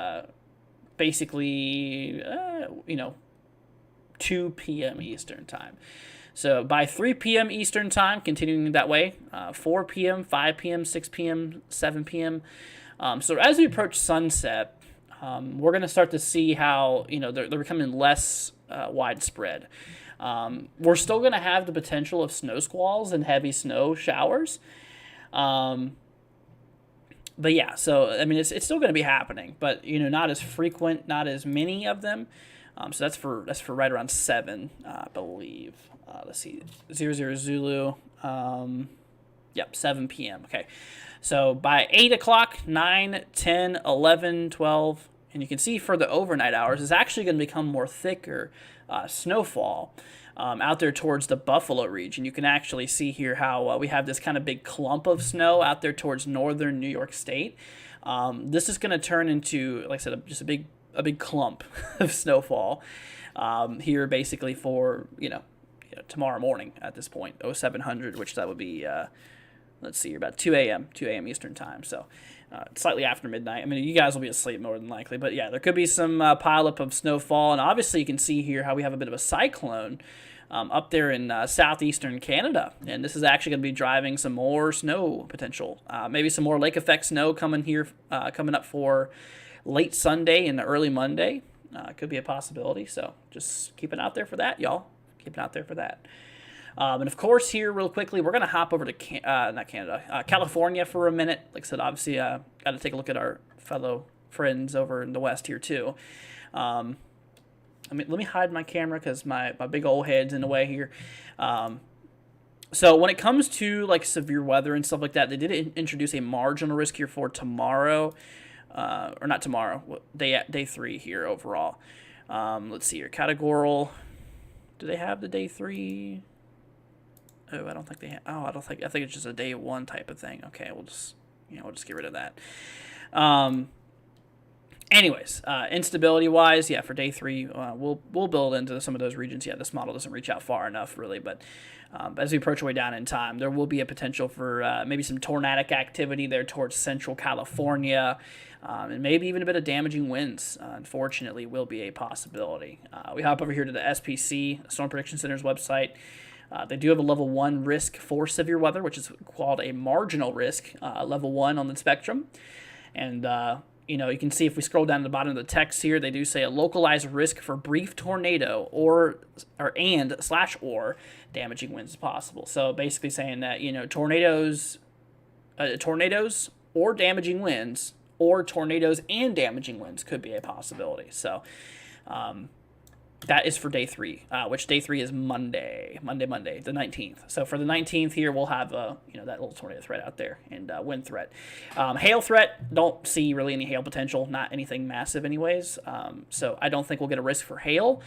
Speaker 1: basically 2 p.m. Eastern time. So by 3 p.m. Eastern time, continuing that way, 4 p.m., 5 p.m., 6 p.m., 7 p.m. So as we approach sunset, we're going to start to see how they're becoming less widespread. We're still going to have the potential of snow squalls and heavy snow showers, But yeah, so I mean, it's still going to be happening, but not as frequent, not as many of them. So that's for right around 7, I believe. Let's see, 00 Zulu. Yep, 7 p.m. Okay, so by 8 o'clock, 9, 10, 11, 12, and you can see for the overnight hours, it's actually going to become more thicker snowfall. Out there towards the Buffalo region. You can actually see here how we have this kind of big clump of snow out there towards northern New York State. This is going to turn into, like I said, just a big clump of snowfall here basically for, tomorrow morning at this point, 0700, which that would be, let's see, about 2 a.m. Eastern time. So slightly after midnight. I mean, you guys will be asleep more than likely. But yeah, there could be some pileup of snowfall. And obviously you can see here how we have a bit of a cyclone up there in southeastern Canada. And this is actually going to be driving some more snow potential. Maybe some more lake effect snow coming up for late Sunday and early Monday. Could be a possibility. So just keep it out there for that, y'all. Keep it out there for that. And of course, here real quickly, we're going to hop over to California for a minute. Like I said, obviously, got to take a look at our fellow friends over in the West here too. Let me hide my camera because my big old head's in the way here. So when it comes to like severe weather and stuff like that, they did introduce a marginal risk here for tomorrow, or not tomorrow, day 3 here overall. Let's see here, categorical. Do they have the day 3? Oh, I don't think they have. Oh, I think it's just a day 1 type of thing. Okay, we'll just get rid of that. Anyways, instability-wise, yeah, for day 3, we'll build into some of those regions. Yeah, this model doesn't reach out far enough, really, but as we approach our way down in time, there will be a potential for maybe some tornadic activity there towards central California, and maybe even a bit of damaging winds, unfortunately, will be a possibility. We hop over here to the SPC, Storm Prediction Center's website. They do have a level 1 risk for severe weather, which is called a marginal risk, level 1 on the spectrum. And you can see if we scroll down to the bottom of the text here, they do say a localized risk for brief tornado or damaging winds is possible. So basically saying that, tornadoes or damaging winds, or tornadoes and damaging winds could be a possibility. So that is for day 3, which day 3 is Monday, the 19th. So for the 19th here, we'll have that little tornado threat out there and wind threat. Hail threat, don't see really any hail potential, not anything massive anyways. So I don't think we'll get a risk for hail.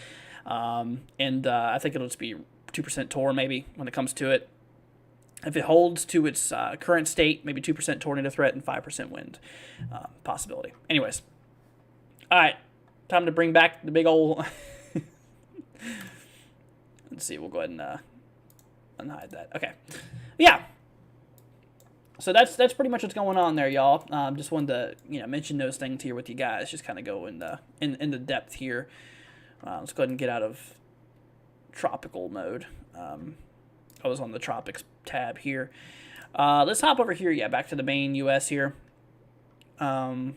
Speaker 1: And I think it'll just be 2% tor maybe when it comes to it. If it holds to its current state, maybe 2% tornado threat and 5% wind possibility. Anyways, all right, time to bring back the big old... Let's see, we'll go ahead and unhide that. Okay. Yeah. So that's pretty much what's going on there, y'all. Just wanted to mention those things here with you guys. Just kind of go in the depth here. Let's go ahead and get out of tropical mode. I was on the tropics tab here. Let's hop over here. Yeah, back to the main U.S. here. Do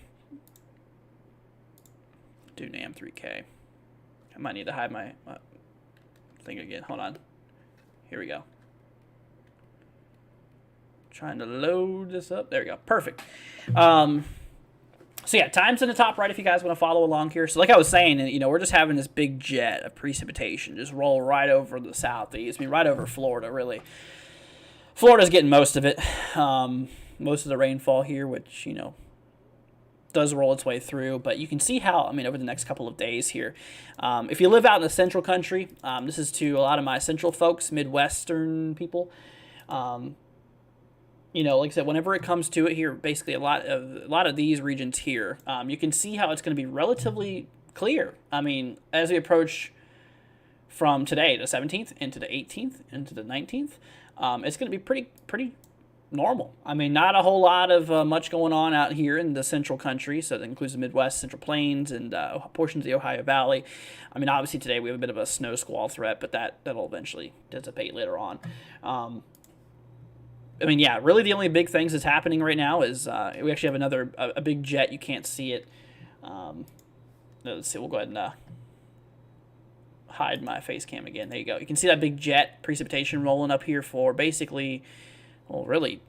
Speaker 1: NAM 3K. I might need to hide my thing again. Hold on. Here we go. Trying to load this up. There we go. Perfect. So yeah, time's in the top right if you guys want to follow along here. So like I was saying, we're just having this big jet of precipitation just roll right over the southeast. I mean, right over Florida, really. Florida's getting most of it. Most of the rainfall here, which, does roll its way through, but you can see how, over the next couple of days here, if you live out in the central country, this is to a lot of my central folks, Midwestern people, like I said, whenever it comes to it here, basically a lot of these regions here, you can see how it's going to be relatively clear. As we approach from today, the 17th, into the 18th, into the 19th, it's going to be pretty normal. Not a whole lot of much going on out here in the central country, so that includes the Midwest, Central Plains, and portions of the Ohio Valley. Obviously today we have a bit of a snow squall threat, but that'll eventually dissipate later on. Yeah, really the only big things that's happening right now is we actually have a big jet. You can't see it. Let's see, we'll go ahead and hide my face cam again. There you go. You can see that big jet precipitation rolling up here for basically... Well, really,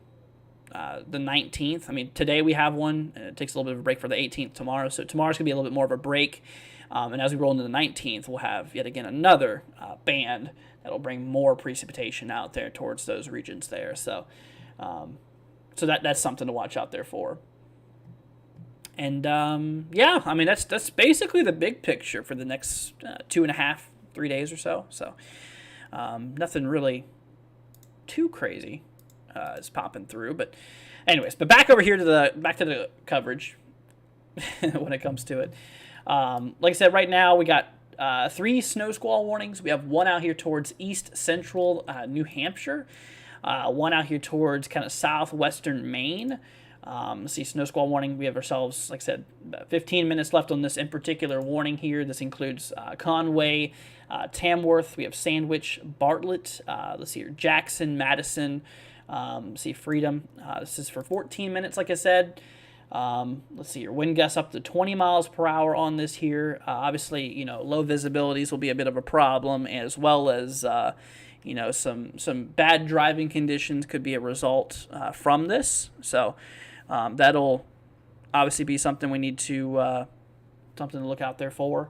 Speaker 1: the 19th. I mean, today we have one. It takes a little bit of a break for the 18th tomorrow. So tomorrow's going to be a little bit more of a break. And as we roll into the 19th, we'll have yet again another band that'll bring more precipitation out there towards those regions there. So that's something to watch out there for. And yeah, I mean that's basically the big picture for the next 2.5, 3 days or so. So nothing really too crazy is popping through. But anyways, back over here to the coverage when it comes to it. Like I said, right now we got 3 snow squall warnings. We have one out here towards east central New Hampshire, one out here towards kind of southwestern Maine. Let's see, snow squall warning. We have ourselves, like I said, about 15 minutes left on this in particular warning here. This includes Conway, Tamworth. We have Sandwich, Bartlett. Let's see here, Jackson, Madison. Let's see, Freedom. This is for 14 minutes, like I said. Let's see here, wind gusts up to 20 miles per hour on this here. Obviously, low visibilities will be a bit of a problem, as well as some bad driving conditions could be a result from this. So that'll obviously be something we need to something to look out there for.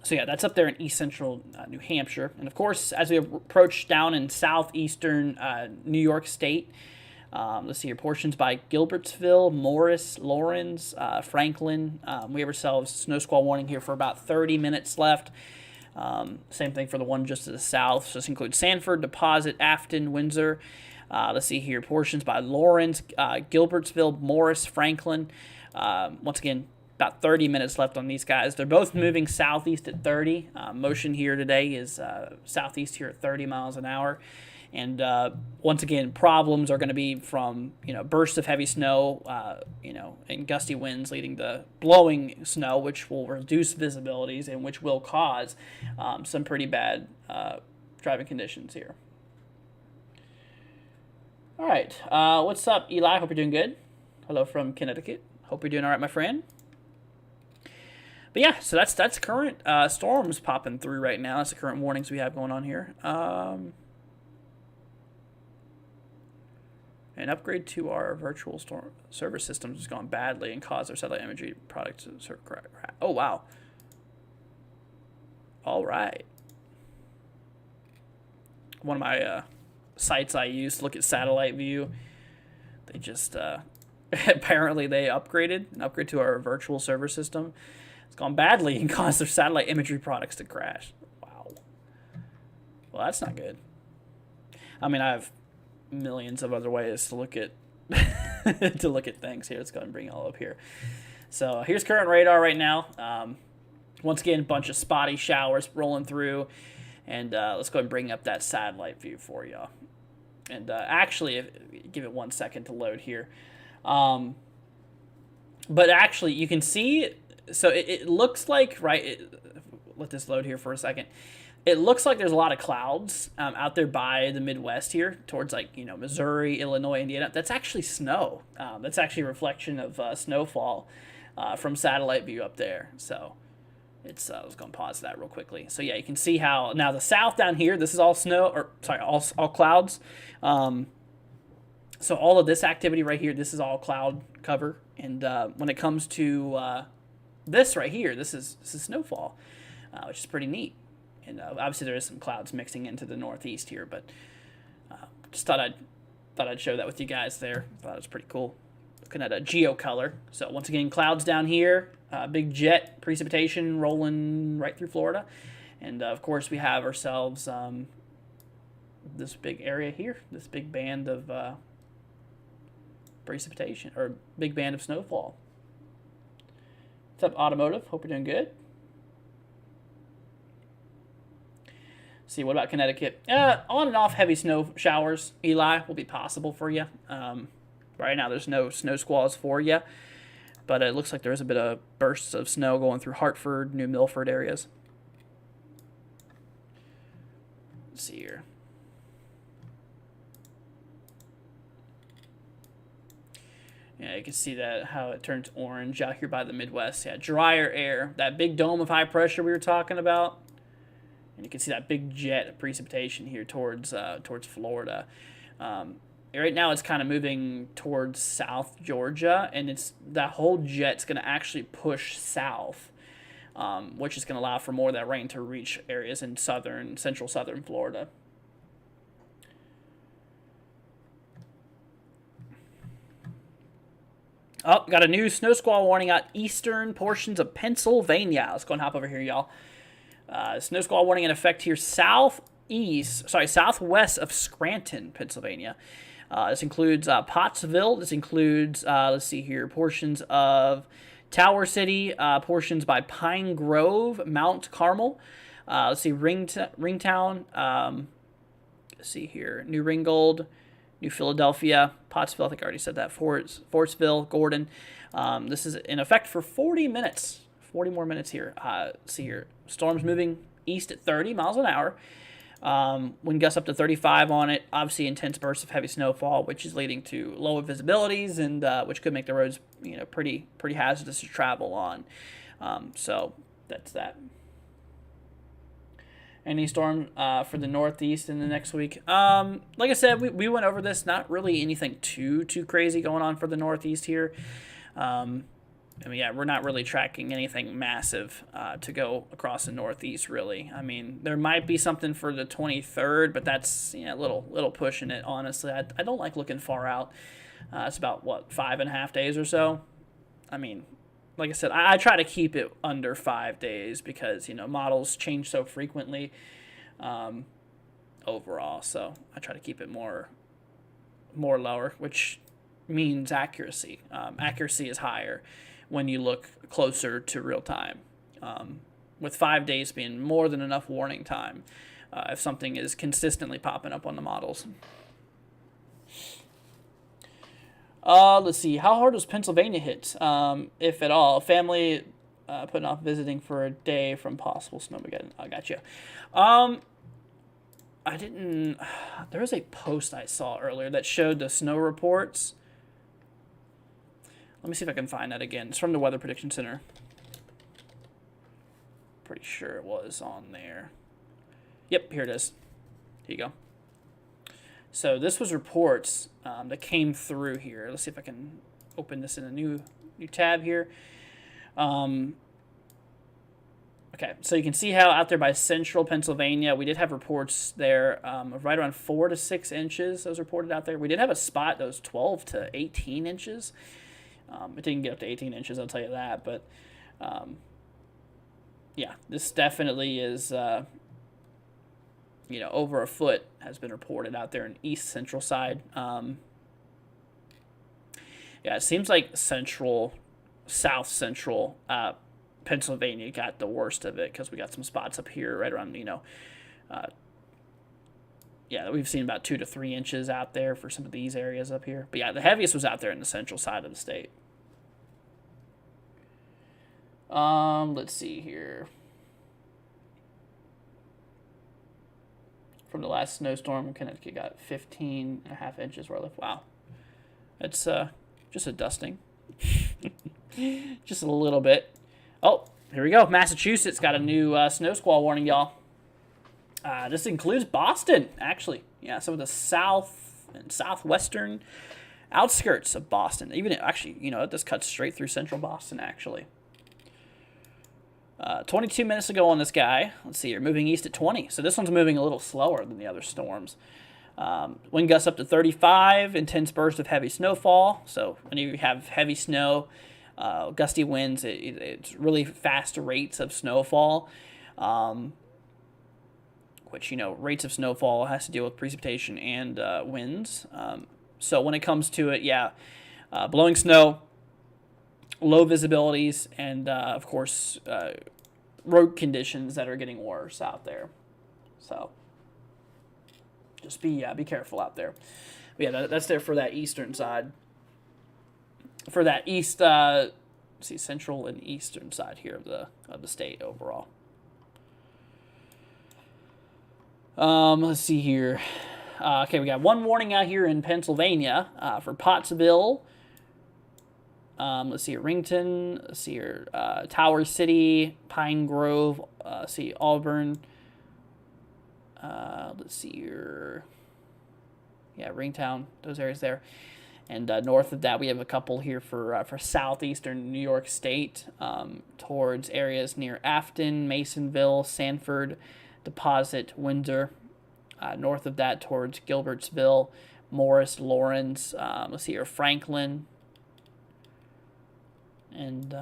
Speaker 1: So yeah, that's up there in east central New Hampshire, and of course, as we approach down in southeastern New York State. Let's see here, portions by Gilbertsville, Morris, Lawrence, Franklin. We have ourselves snow squall warning here for about 30 minutes left. Same thing for the one just to the south. So this includes Sanford, Deposit, Afton, Windsor. Let's see here, portions by Lawrence, Gilbertsville, Morris, Franklin. Once again, about 30 minutes left on these guys. They're both moving southeast at 30. Motion here today is southeast here at 30 miles an hour. And once again, problems are going to be from bursts of heavy snow, and gusty winds leading to blowing snow, which will reduce visibilities and which will cause some pretty bad driving conditions here. All right, what's up, Eli? Hope you're doing good. Hello from Connecticut. Hope you're doing all right, my friend. But yeah, so that's current storms popping through right now. That's the current warnings we have going on here. An upgrade to our virtual server systems has gone badly and caused our satellite imagery product to sort of crash. Oh, wow. All right. One of my sites I use to look at satellite view, they just, apparently they upgraded to our virtual server system. It's gone badly and caused their satellite imagery products to crash. Wow. Well, that's not good. I mean, I have millions of other ways to look at things here. Let's go ahead and bring it all up here. So here's current radar right now. Once again, a bunch of spotty showers rolling through, and let's go ahead and bring up that satellite view for you. And actually, give it 1 second to load here. But actually, you can see. So it looks like let this load here for a second. It looks like there's a lot of clouds out there by the Midwest here towards Missouri, Illinois, Indiana. That's actually snow. That's actually a reflection of snowfall from satellite view up there. So it's I was going to pause that real quickly. So yeah, you can see how now the south down here, this is all snow, all clouds. So all of this activity right here, this is all cloud cover. And when it comes to this right here, this is snowfall, which is pretty neat. And obviously there is some clouds mixing into the northeast here, but just thought I'd show that with you guys there. Thought it was pretty cool. Looking at a geocolor. So once again, clouds down here, big jet precipitation rolling right through Florida, and of course we have ourselves this big area here, this big band of precipitation or big band of snowfall. What's up, Automotive? Hope you're doing good. See, what about Connecticut? On and off heavy snow showers, Eli, will be possible for you. Right now there's no snow squalls for you, but it looks like there is a bit of bursts of snow going through Hartford, New Milford areas. Let's see here. Yeah, you can see that how it turns orange out here by the Midwest. Yeah, drier air, that big dome of high pressure we were talking about. And you can see that big jet of precipitation here towards Florida. right now it's kind of moving towards South Georgia, and it's that whole jet's going to actually push south, which is going to allow for more of that rain to reach areas in central southern Florida. Oh, got a new snow squall warning out eastern portions of Pennsylvania. Let's go and hop over here, y'all. Snow squall warning in effect here southwest of Scranton, Pennsylvania. This includes Pottsville. This includes, let's see here, portions of Tower City, portions by Pine Grove, Mount Carmel. Let's see, Ringtown. Let's see here, New Ringgold, New Philadelphia, Pottsville. I think I already said that. Fortsville, Gordon. This is in effect for 40 minutes. 40 more minutes here. See here, storms moving east at 30 miles an hour. Wind gusts up to 35 on it. Obviously, intense bursts of heavy snowfall, which is leading to lower visibilities and which could make the roads, pretty hazardous to travel on. So that's that. Any storm for the Northeast in the next week? Like I said, we went over this. Not really anything too crazy going on for the Northeast here. We're not really tracking anything massive to go across the Northeast, really. I mean, there might be something for the 23rd, but that's a little pushing it, honestly. I don't like looking far out. It's about, 5.5 days or so? I mean, like I said, I try to keep it under 5 days because, models change so frequently overall. So I try to keep it more lower, which means accuracy. Accuracy is higher when you look closer to real time, with 5 days being more than enough warning time if something is consistently popping up on the models. Let's see. How hard was Pennsylvania hit, if at all? Family putting off visiting for a day from possible snowmageddon. I got you. I didn't. There was a post I saw earlier that showed the snow reports. Let me see if I can find that again. It's from the Weather Prediction Center. Pretty sure it was on there. Yep, here it is. Here you go. So this was reports that came through here. Let's see if I can open this in a new tab here. Okay, so you can see how out there by central Pennsylvania, we did have reports there of right around 4 to 6 inches that was reported out there. We did have a spot that was 12 to 18 inches. It didn't get up to 18 inches, I'll tell you that. But, yeah, this definitely is, over a foot has been reported out there in east central side. Yeah, it seems like south central Pennsylvania got the worst of it because we got some spots up here right around, we've seen about 2 to 3 inches out there for some of these areas up here. But yeah, the heaviest was out there in the central side of the state. Let's see here. From the last snowstorm, Connecticut got 15.5 inches worth of. Wow. It's just a dusting. Just a little bit. Oh, here we go. Massachusetts got a new snow squall warning, y'all. This includes Boston, actually. Yeah, some of the south and southwestern outskirts of Boston. Even actually, this cuts straight through central Boston, actually. 22 minutes ago on this guy. Let's see, you're moving east at 20. So this one's moving a little slower than the other storms. Wind gusts up to 35, intense bursts of heavy snowfall. So when you have heavy snow, gusty winds, it's really fast rates of snowfall, which, rates of snowfall has to deal with precipitation and winds. So when it comes to it, blowing snow, low visibilities, and, of course, road conditions that are getting worse out there. So just be careful out there. But yeah, that's there for that eastern side. For that east, central and eastern side here of the state overall. Let's see here. Okay, we got one warning out here in Pennsylvania for Pottsville. Let's see here, Rington. Let's see here, Tower City, Pine Grove. See Auburn. Let's see here. Yeah, Ringtown, those areas there. And north of that, we have a couple here for southeastern New York State, towards areas near Afton, Masonville, Sanford, Deposit, Windsor. North of that, towards Gilbertsville, Morris, Lawrence. Let's see here, Franklin. And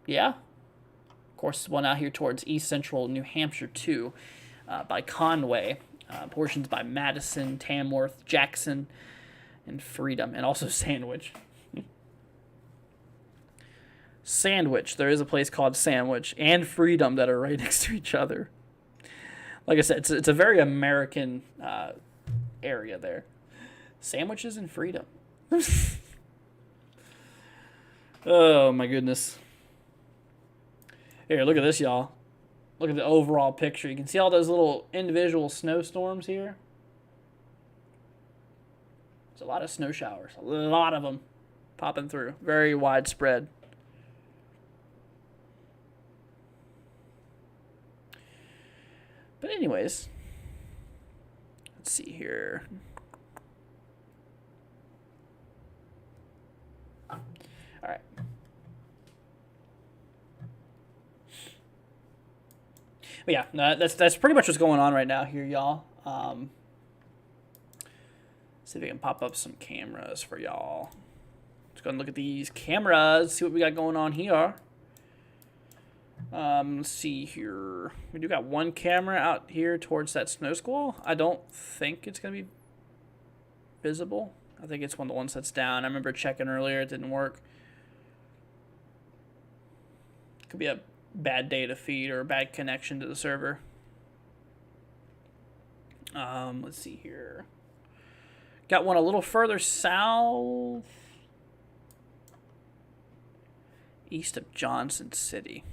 Speaker 1: yeah, of course, one out here towards east central New Hampshire too, by Conway. Portions by Madison, Tamworth, Jackson, and Freedom, and also Sandwich. Sandwich. There is a place called Sandwich and Freedom that are right next to each other. Like I said, it's a very American area there. Sandwiches and Freedom. Oh, my goodness. Here, look at this, y'all. Look at the overall picture. You can see all those little individual snowstorms here. There's a lot of snow showers. A lot of them popping through. Very widespread. But anyways, let's see here. All right. But yeah, that's pretty much what's going on right now here, y'all. See if we can pop up some cameras for y'all. Let's go and look at these cameras, see what we got going on here. Let's see here. We do got one camera out here towards that snow squall. I don't think it's going to be visible. I think it's one of the ones that's down. I remember checking earlier. It didn't work. Could be a bad data feed or a bad connection to the server. Let's see here. Got one a little further south, east of Johnson City.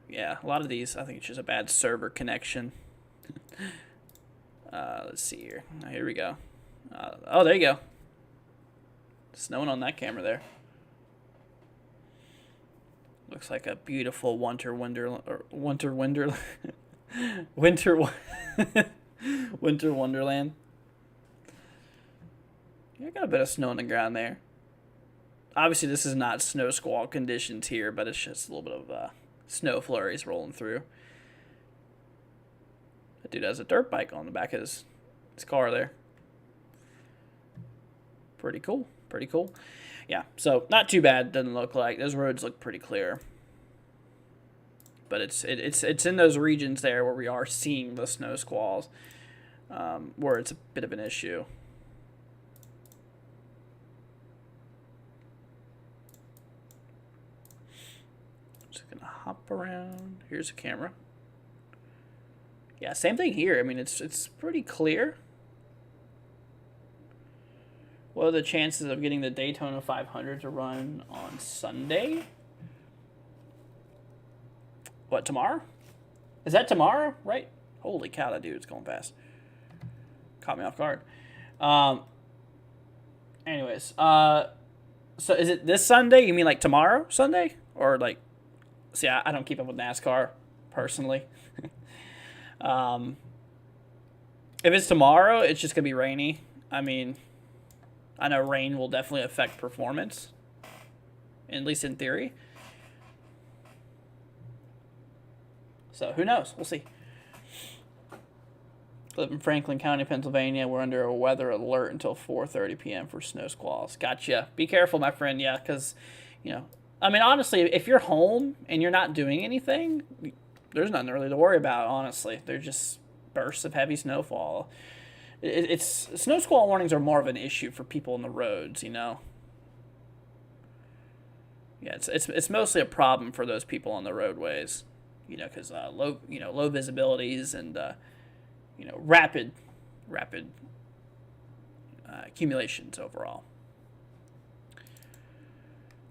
Speaker 1: Yeah, a lot of these, I think it's just a bad server connection. Let's see here. Oh, here we go. Oh, there you go. Snowing on that camera there. Looks like a beautiful winter wonderland. Yeah, got a bit of snow on the ground there. Obviously, this is not snow squall conditions here, but it's just a little bit of snow flurries rolling through. That dude has a dirt bike on the back of his car there. Pretty cool. Pretty cool. Yeah, so not too bad. Doesn't look like those roads look pretty clear. But it's in those regions there where we are seeing the snow squalls, where it's a bit of an issue. Just gonna hop around. Here's a camera. Yeah, same thing here. I mean, it's pretty clear. What are the chances of getting the Daytona 500 to run on Sunday? What, tomorrow? Is that tomorrow? Right? Holy cow, that dude's going fast. Caught me off guard. Anyways, so is it this Sunday? You mean like tomorrow Sunday? Or like, see, I don't keep up with NASCAR personally. If it's tomorrow, it's just going to be rainy. I mean, I know rain will definitely affect performance, at least in theory. So who knows? We'll see. Live in Franklin County, Pennsylvania. We're under a weather alert until 4:30 p.m. for snow squalls. Gotcha. Be careful, my friend. Yeah, because, you know, I mean, honestly, if you're home and you're not doing anything, there's nothing really to worry about, honestly. They're just bursts of heavy snowfall. It's snow squall warnings are more of an issue for people on the roads, you know. Yeah, it's mostly a problem for those people on the roadways, you know, because low visibilities and rapid accumulations overall.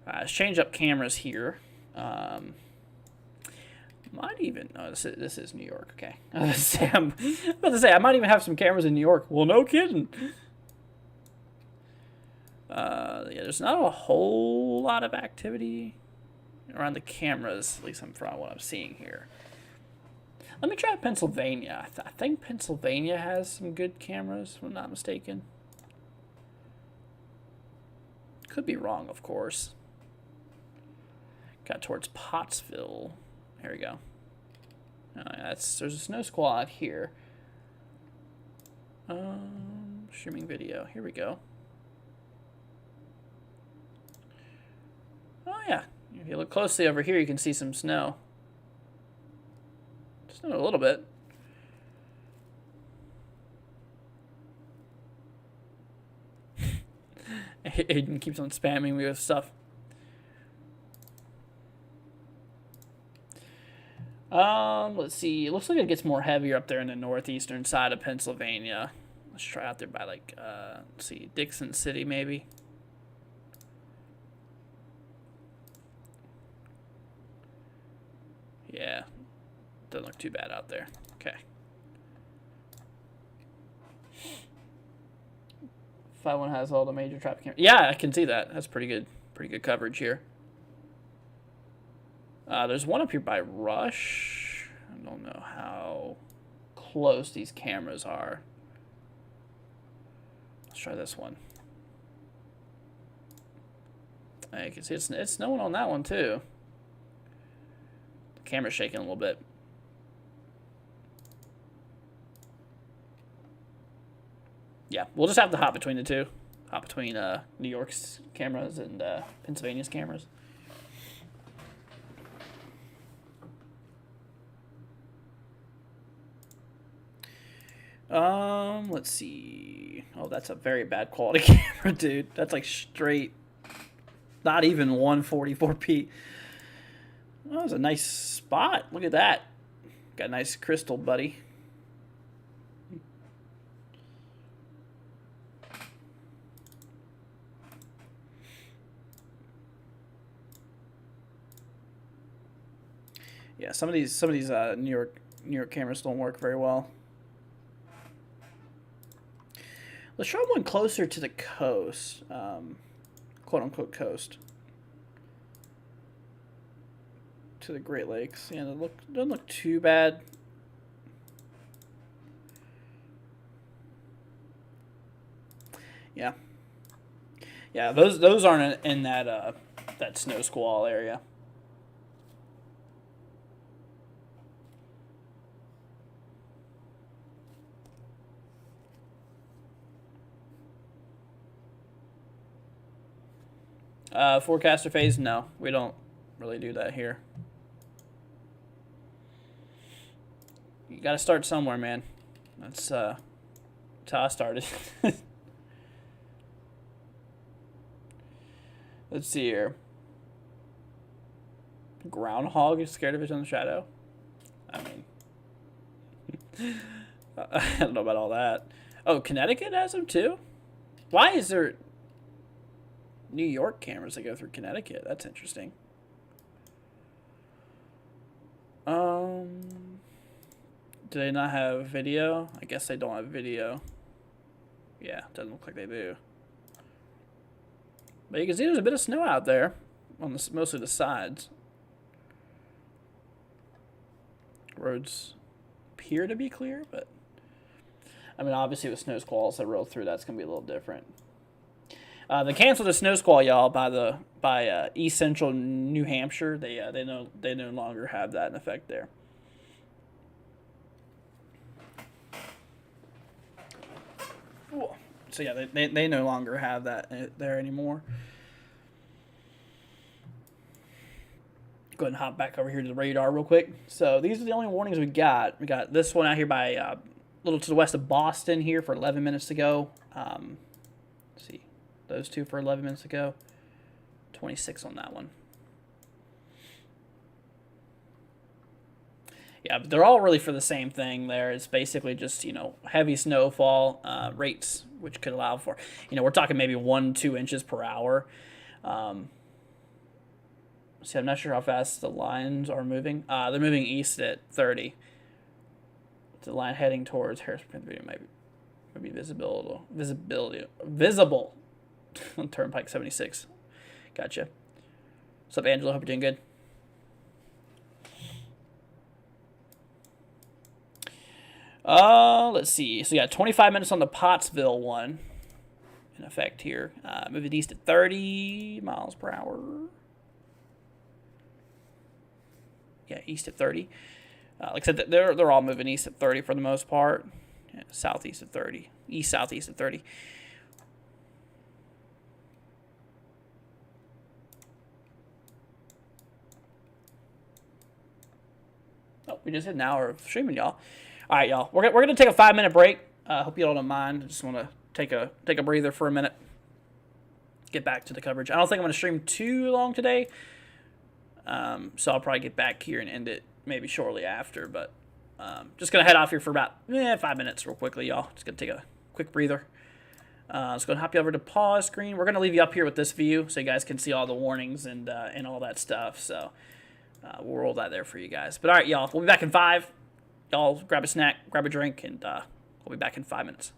Speaker 1: Let's change up cameras here. Might even this is New York. Okay, I'm about to say I might even have some cameras in New York. Well, no kidding. Yeah, there's not a whole lot of activity around the cameras, at least from what I'm seeing here. Let me try Pennsylvania. I think Pennsylvania has some good cameras, if I'm not mistaken. Could be wrong, of course. Got towards Pottsville. There we go. Oh, yeah, there's a snow squall out here. Streaming video. Here we go. Oh yeah. If you look closely over here, you can see some snow. Snowed a little bit. Aiden keeps on spamming me with stuff. Let's see. It looks like it gets more heavier up there in the northeastern side of Pennsylvania. Let's try out there by like, let's see, Dixon City maybe. Yeah, doesn't look too bad out there. Okay. 5-1 has all the major traffic cameras. Yeah, I can see that. That's pretty good coverage here. There's one up here by Rush. I don't know how close these cameras are. Let's try this one. You can see it's snowing on that one too. The camera's shaking a little bit. Yeah, we'll just have to hop between the two. Hop between New York's cameras and Pennsylvania's cameras. Let's see. Oh, that's a very bad quality camera, dude. That's like straight, not even 144p. Oh, that was a nice spot. Look at that. Got a nice crystal, buddy. Yeah, some of these New York cameras don't work very well. Let's try one closer to the coast, quote unquote coast, to the Great Lakes. Yeah, doesn't look too bad. Yeah, yeah, those aren't in that that snow squall area. Forecaster phase, no, we don't really do that here. You got to start somewhere, man. That's how I started. Let's see here. Groundhog is scared of his own shadow. I mean, I don't know about all that. Oh, Connecticut has them too? Why is there New York cameras that go through Connecticut? That's interesting. Do they not have video? I guess they don't have video. Yeah, doesn't look like they do. But you can see there's a bit of snow out there on mostly the sides. Roads appear to be clear, but I mean, obviously with snow squalls that roll through, that's gonna be a little different. They canceled the snow squall, y'all, by East Central New Hampshire. They no longer have that in effect there. So yeah, they no longer have that there anymore. Go ahead and hop back over here to the radar real quick. So these are the only warnings we got. We got this one out here by a little to the west of Boston here for 11 minutes to go. Let's see. Those two for 11 minutes ago. 26 on that one. Yeah, but they're all really for the same thing there. It's basically just, heavy snowfall rates, which could allow for, we're talking maybe 1-2 inches per hour. See, I'm not sure how fast the lines are moving. They're moving east at 30. The line heading towards Harrisburg might be visible on Turnpike 76. Gotcha. What's up, Angela? Hope you're doing good. Let's see. So, yeah, 25 minutes on the Pottsville one in effect here. Move it east at 30 miles per hour. Yeah, east at 30. Like I said, they're all moving east at 30 for the most part. Yeah, southeast at 30. East, southeast at 30. Oh, we just hit an hour of streaming, y'all. All right, y'all. We're going to take a 5-minute break. Hope you all don't mind. I just want to take a breather for a minute. Get back to the coverage. I don't think I'm going to stream too long today. So I'll probably get back here and end it maybe shortly after. But just going to head off here for about 5 minutes real quickly, y'all. Just going to take a quick breather. Just going to hop you over to pause screen. We're going to leave you up here with this view so you guys can see all the warnings and all that stuff. So we'll roll that there for you guys. But all right, y'all. We'll be back in 5. Y'all grab a snack, grab a drink, and we'll be back in 5 minutes.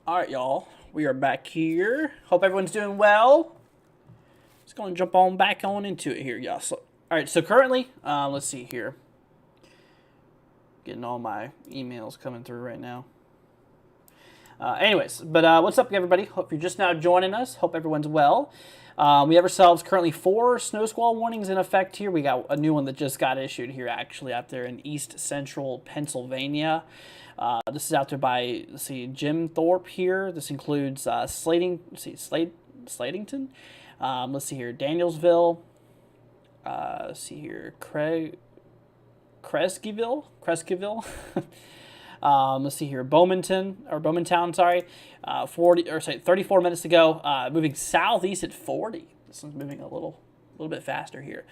Speaker 1: All right, y'all. We are back here. Hope everyone's doing well. Just going to jump on back on into it here, y'all. So, all right, so currently, let's see here. Getting all my emails coming through right now. Anyways, but what's up, everybody? Hope you're just now joining us. Hope everyone's well. We have ourselves currently 4 snow squall warnings in effect here. We got a new one that just got issued here, actually, out there in east central Pennsylvania. This is out there by, let's see, Jim Thorpe here. This includes Slatington. Let's see here, Danielsville. Let's see here, Creskyville. Let's see here, Bowmantown, sorry. 34 minutes to go. Moving southeast at 40. This one's moving a little bit faster here.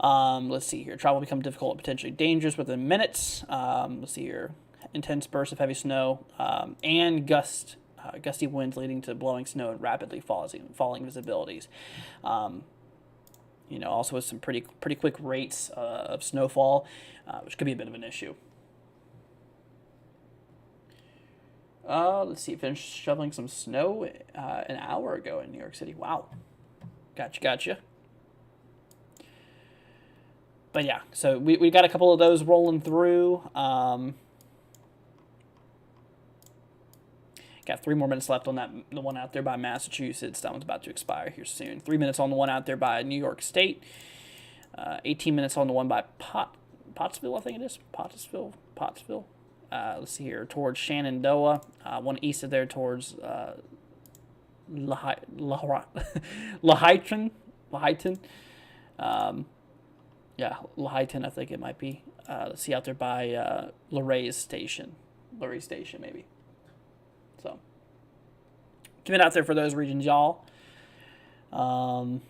Speaker 1: Let's see here, travel will become difficult and potentially dangerous within minutes. Let's see here, intense bursts of heavy snow and gusty winds leading to blowing snow and rapidly falling visibilities. Also with some pretty quick rates of snowfall, which could be a bit of an issue. Let's see, finished shoveling some snow an hour ago in New York City. Wow. Gotcha. But yeah, so we got a couple of those rolling through. Got 3 more minutes left on the one out there by Massachusetts. That one's about to expire here soon. 3 minutes on the one out there by New York State. 18 minutes on the one by Pottsville, I think it is. Pottsville. Let's see here, towards Shenandoah. One east of there towards Laheyton. Laheyton, I think it might be. Let's see, out there by Luray Station, maybe. So, keep out there for those regions, y'all. But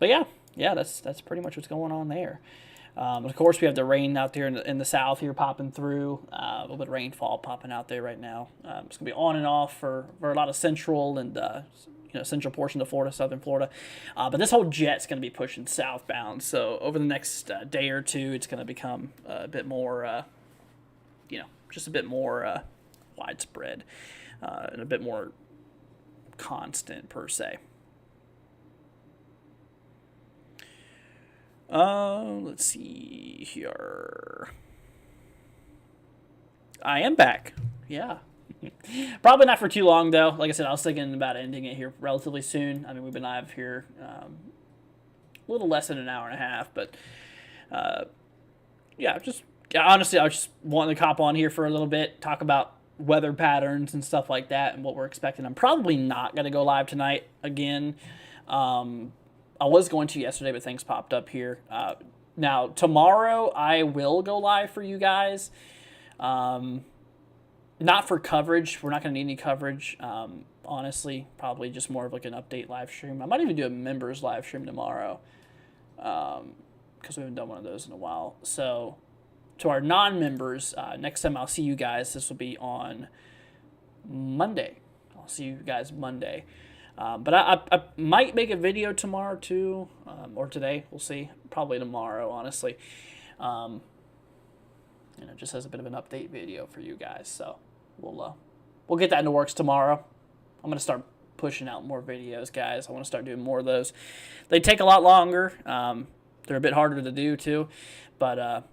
Speaker 1: yeah, that's pretty much what's going on there. Of course, we have the rain out there in the south here popping through. A little bit of rainfall popping out there right now. It's going to be on and off for a lot of central and central portion of Florida, southern Florida. But this whole jet's going to be pushing southbound. So over the next day or two, it's going to become a bit more, just a bit more widespread and a bit more constant per se. Let's see here. I am back. Yeah. Probably not for too long, though. Like I said, I was thinking about ending it here relatively soon. I mean, we've been live here a little less than an hour and a half, but honestly, I was just wanting to hop on here for a little bit, talk about weather patterns and stuff like that and what we're expecting. I'm probably not going to go live tonight again. I was going to yesterday, but things popped up here. Now, tomorrow I will go live for you guys. Not for coverage. We're not going to need any coverage. Honestly, probably just more of like an update live stream. I might even do a members live stream tomorrow because we haven't done one of those in a while. So, to our non-members, next time I'll see you guys, this will be on Monday. I'll see you guys Monday. But I might make a video tomorrow too, or today. We'll see. Probably tomorrow, honestly. Just as a bit of an update video for you guys. So we'll get that into works tomorrow. I'm gonna start pushing out more videos, guys. I want to start doing more of those. They take a lot longer. They're a bit harder to do too, but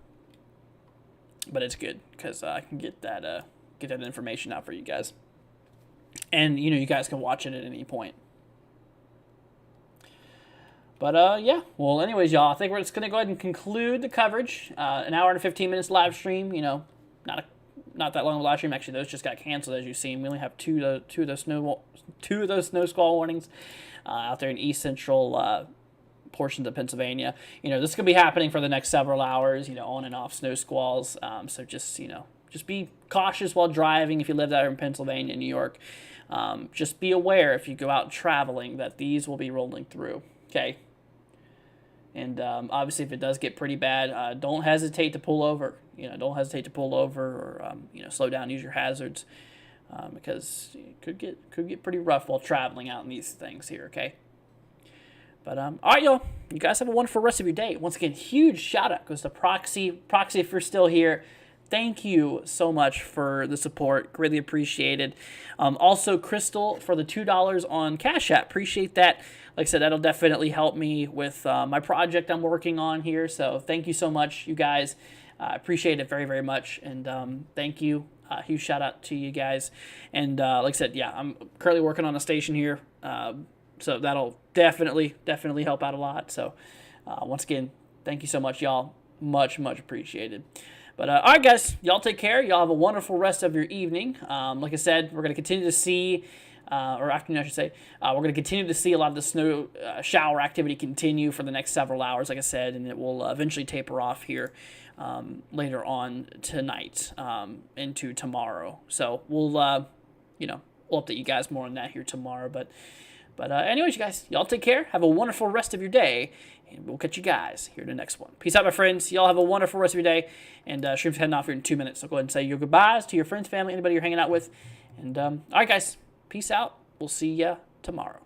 Speaker 1: it's good because I can get that information out for you guys. And, you guys can watch it at any point. But, yeah. Well, anyways, y'all, I think we're just going to go ahead and conclude the coverage. An hour and 15 minutes live stream. Not that long of a live stream. Actually, those just got canceled, as you've seen. We only have two of those snow squall warnings out there in east central portions of Pennsylvania. This is going to be happening for the next several hours, on and off snow squalls. So just be cautious while driving if you live out here in Pennsylvania, New York. Just be aware if you go out traveling that these will be rolling through, okay? And obviously, if it does get pretty bad, don't hesitate to pull over. Don't hesitate to pull over or slow down, use your hazards, because it could get pretty rough while traveling out in these things here, okay? But all right, y'all. You guys have a wonderful rest of your day. Once again, huge shout out goes to Proxy. Proxy, if you're still here, thank you so much for the support. Greatly appreciated. Also, Crystal for the $2 on Cash App. Appreciate that. Like I said, that'll definitely help me with my project I'm working on here. So thank you so much, you guys. I appreciate it very, very much. And thank you. Huge shout out to you guys. And like I said, yeah, I'm currently working on a station here. So that'll definitely help out a lot. So once again, thank you so much, y'all. Much appreciated. But all right, guys, y'all take care. Y'all have a wonderful rest of your evening. Like I said, we're going to continue to see, or afternoon, I should say, we're going to continue to see a lot of the snow shower activity continue for the next several hours, like I said, and it will eventually taper off here later on tonight into tomorrow. So we'll update you guys more on that here tomorrow. But anyways, you guys, y'all take care. Have a wonderful rest of your day. And we'll catch you guys here in the next one. Peace out, my friends. Y'all have a wonderful rest of your day. And stream's heading off here in 2 minutes. So go ahead and say your goodbyes to your friends, family, anybody you're hanging out with. And all right, guys. Peace out. We'll see ya tomorrow.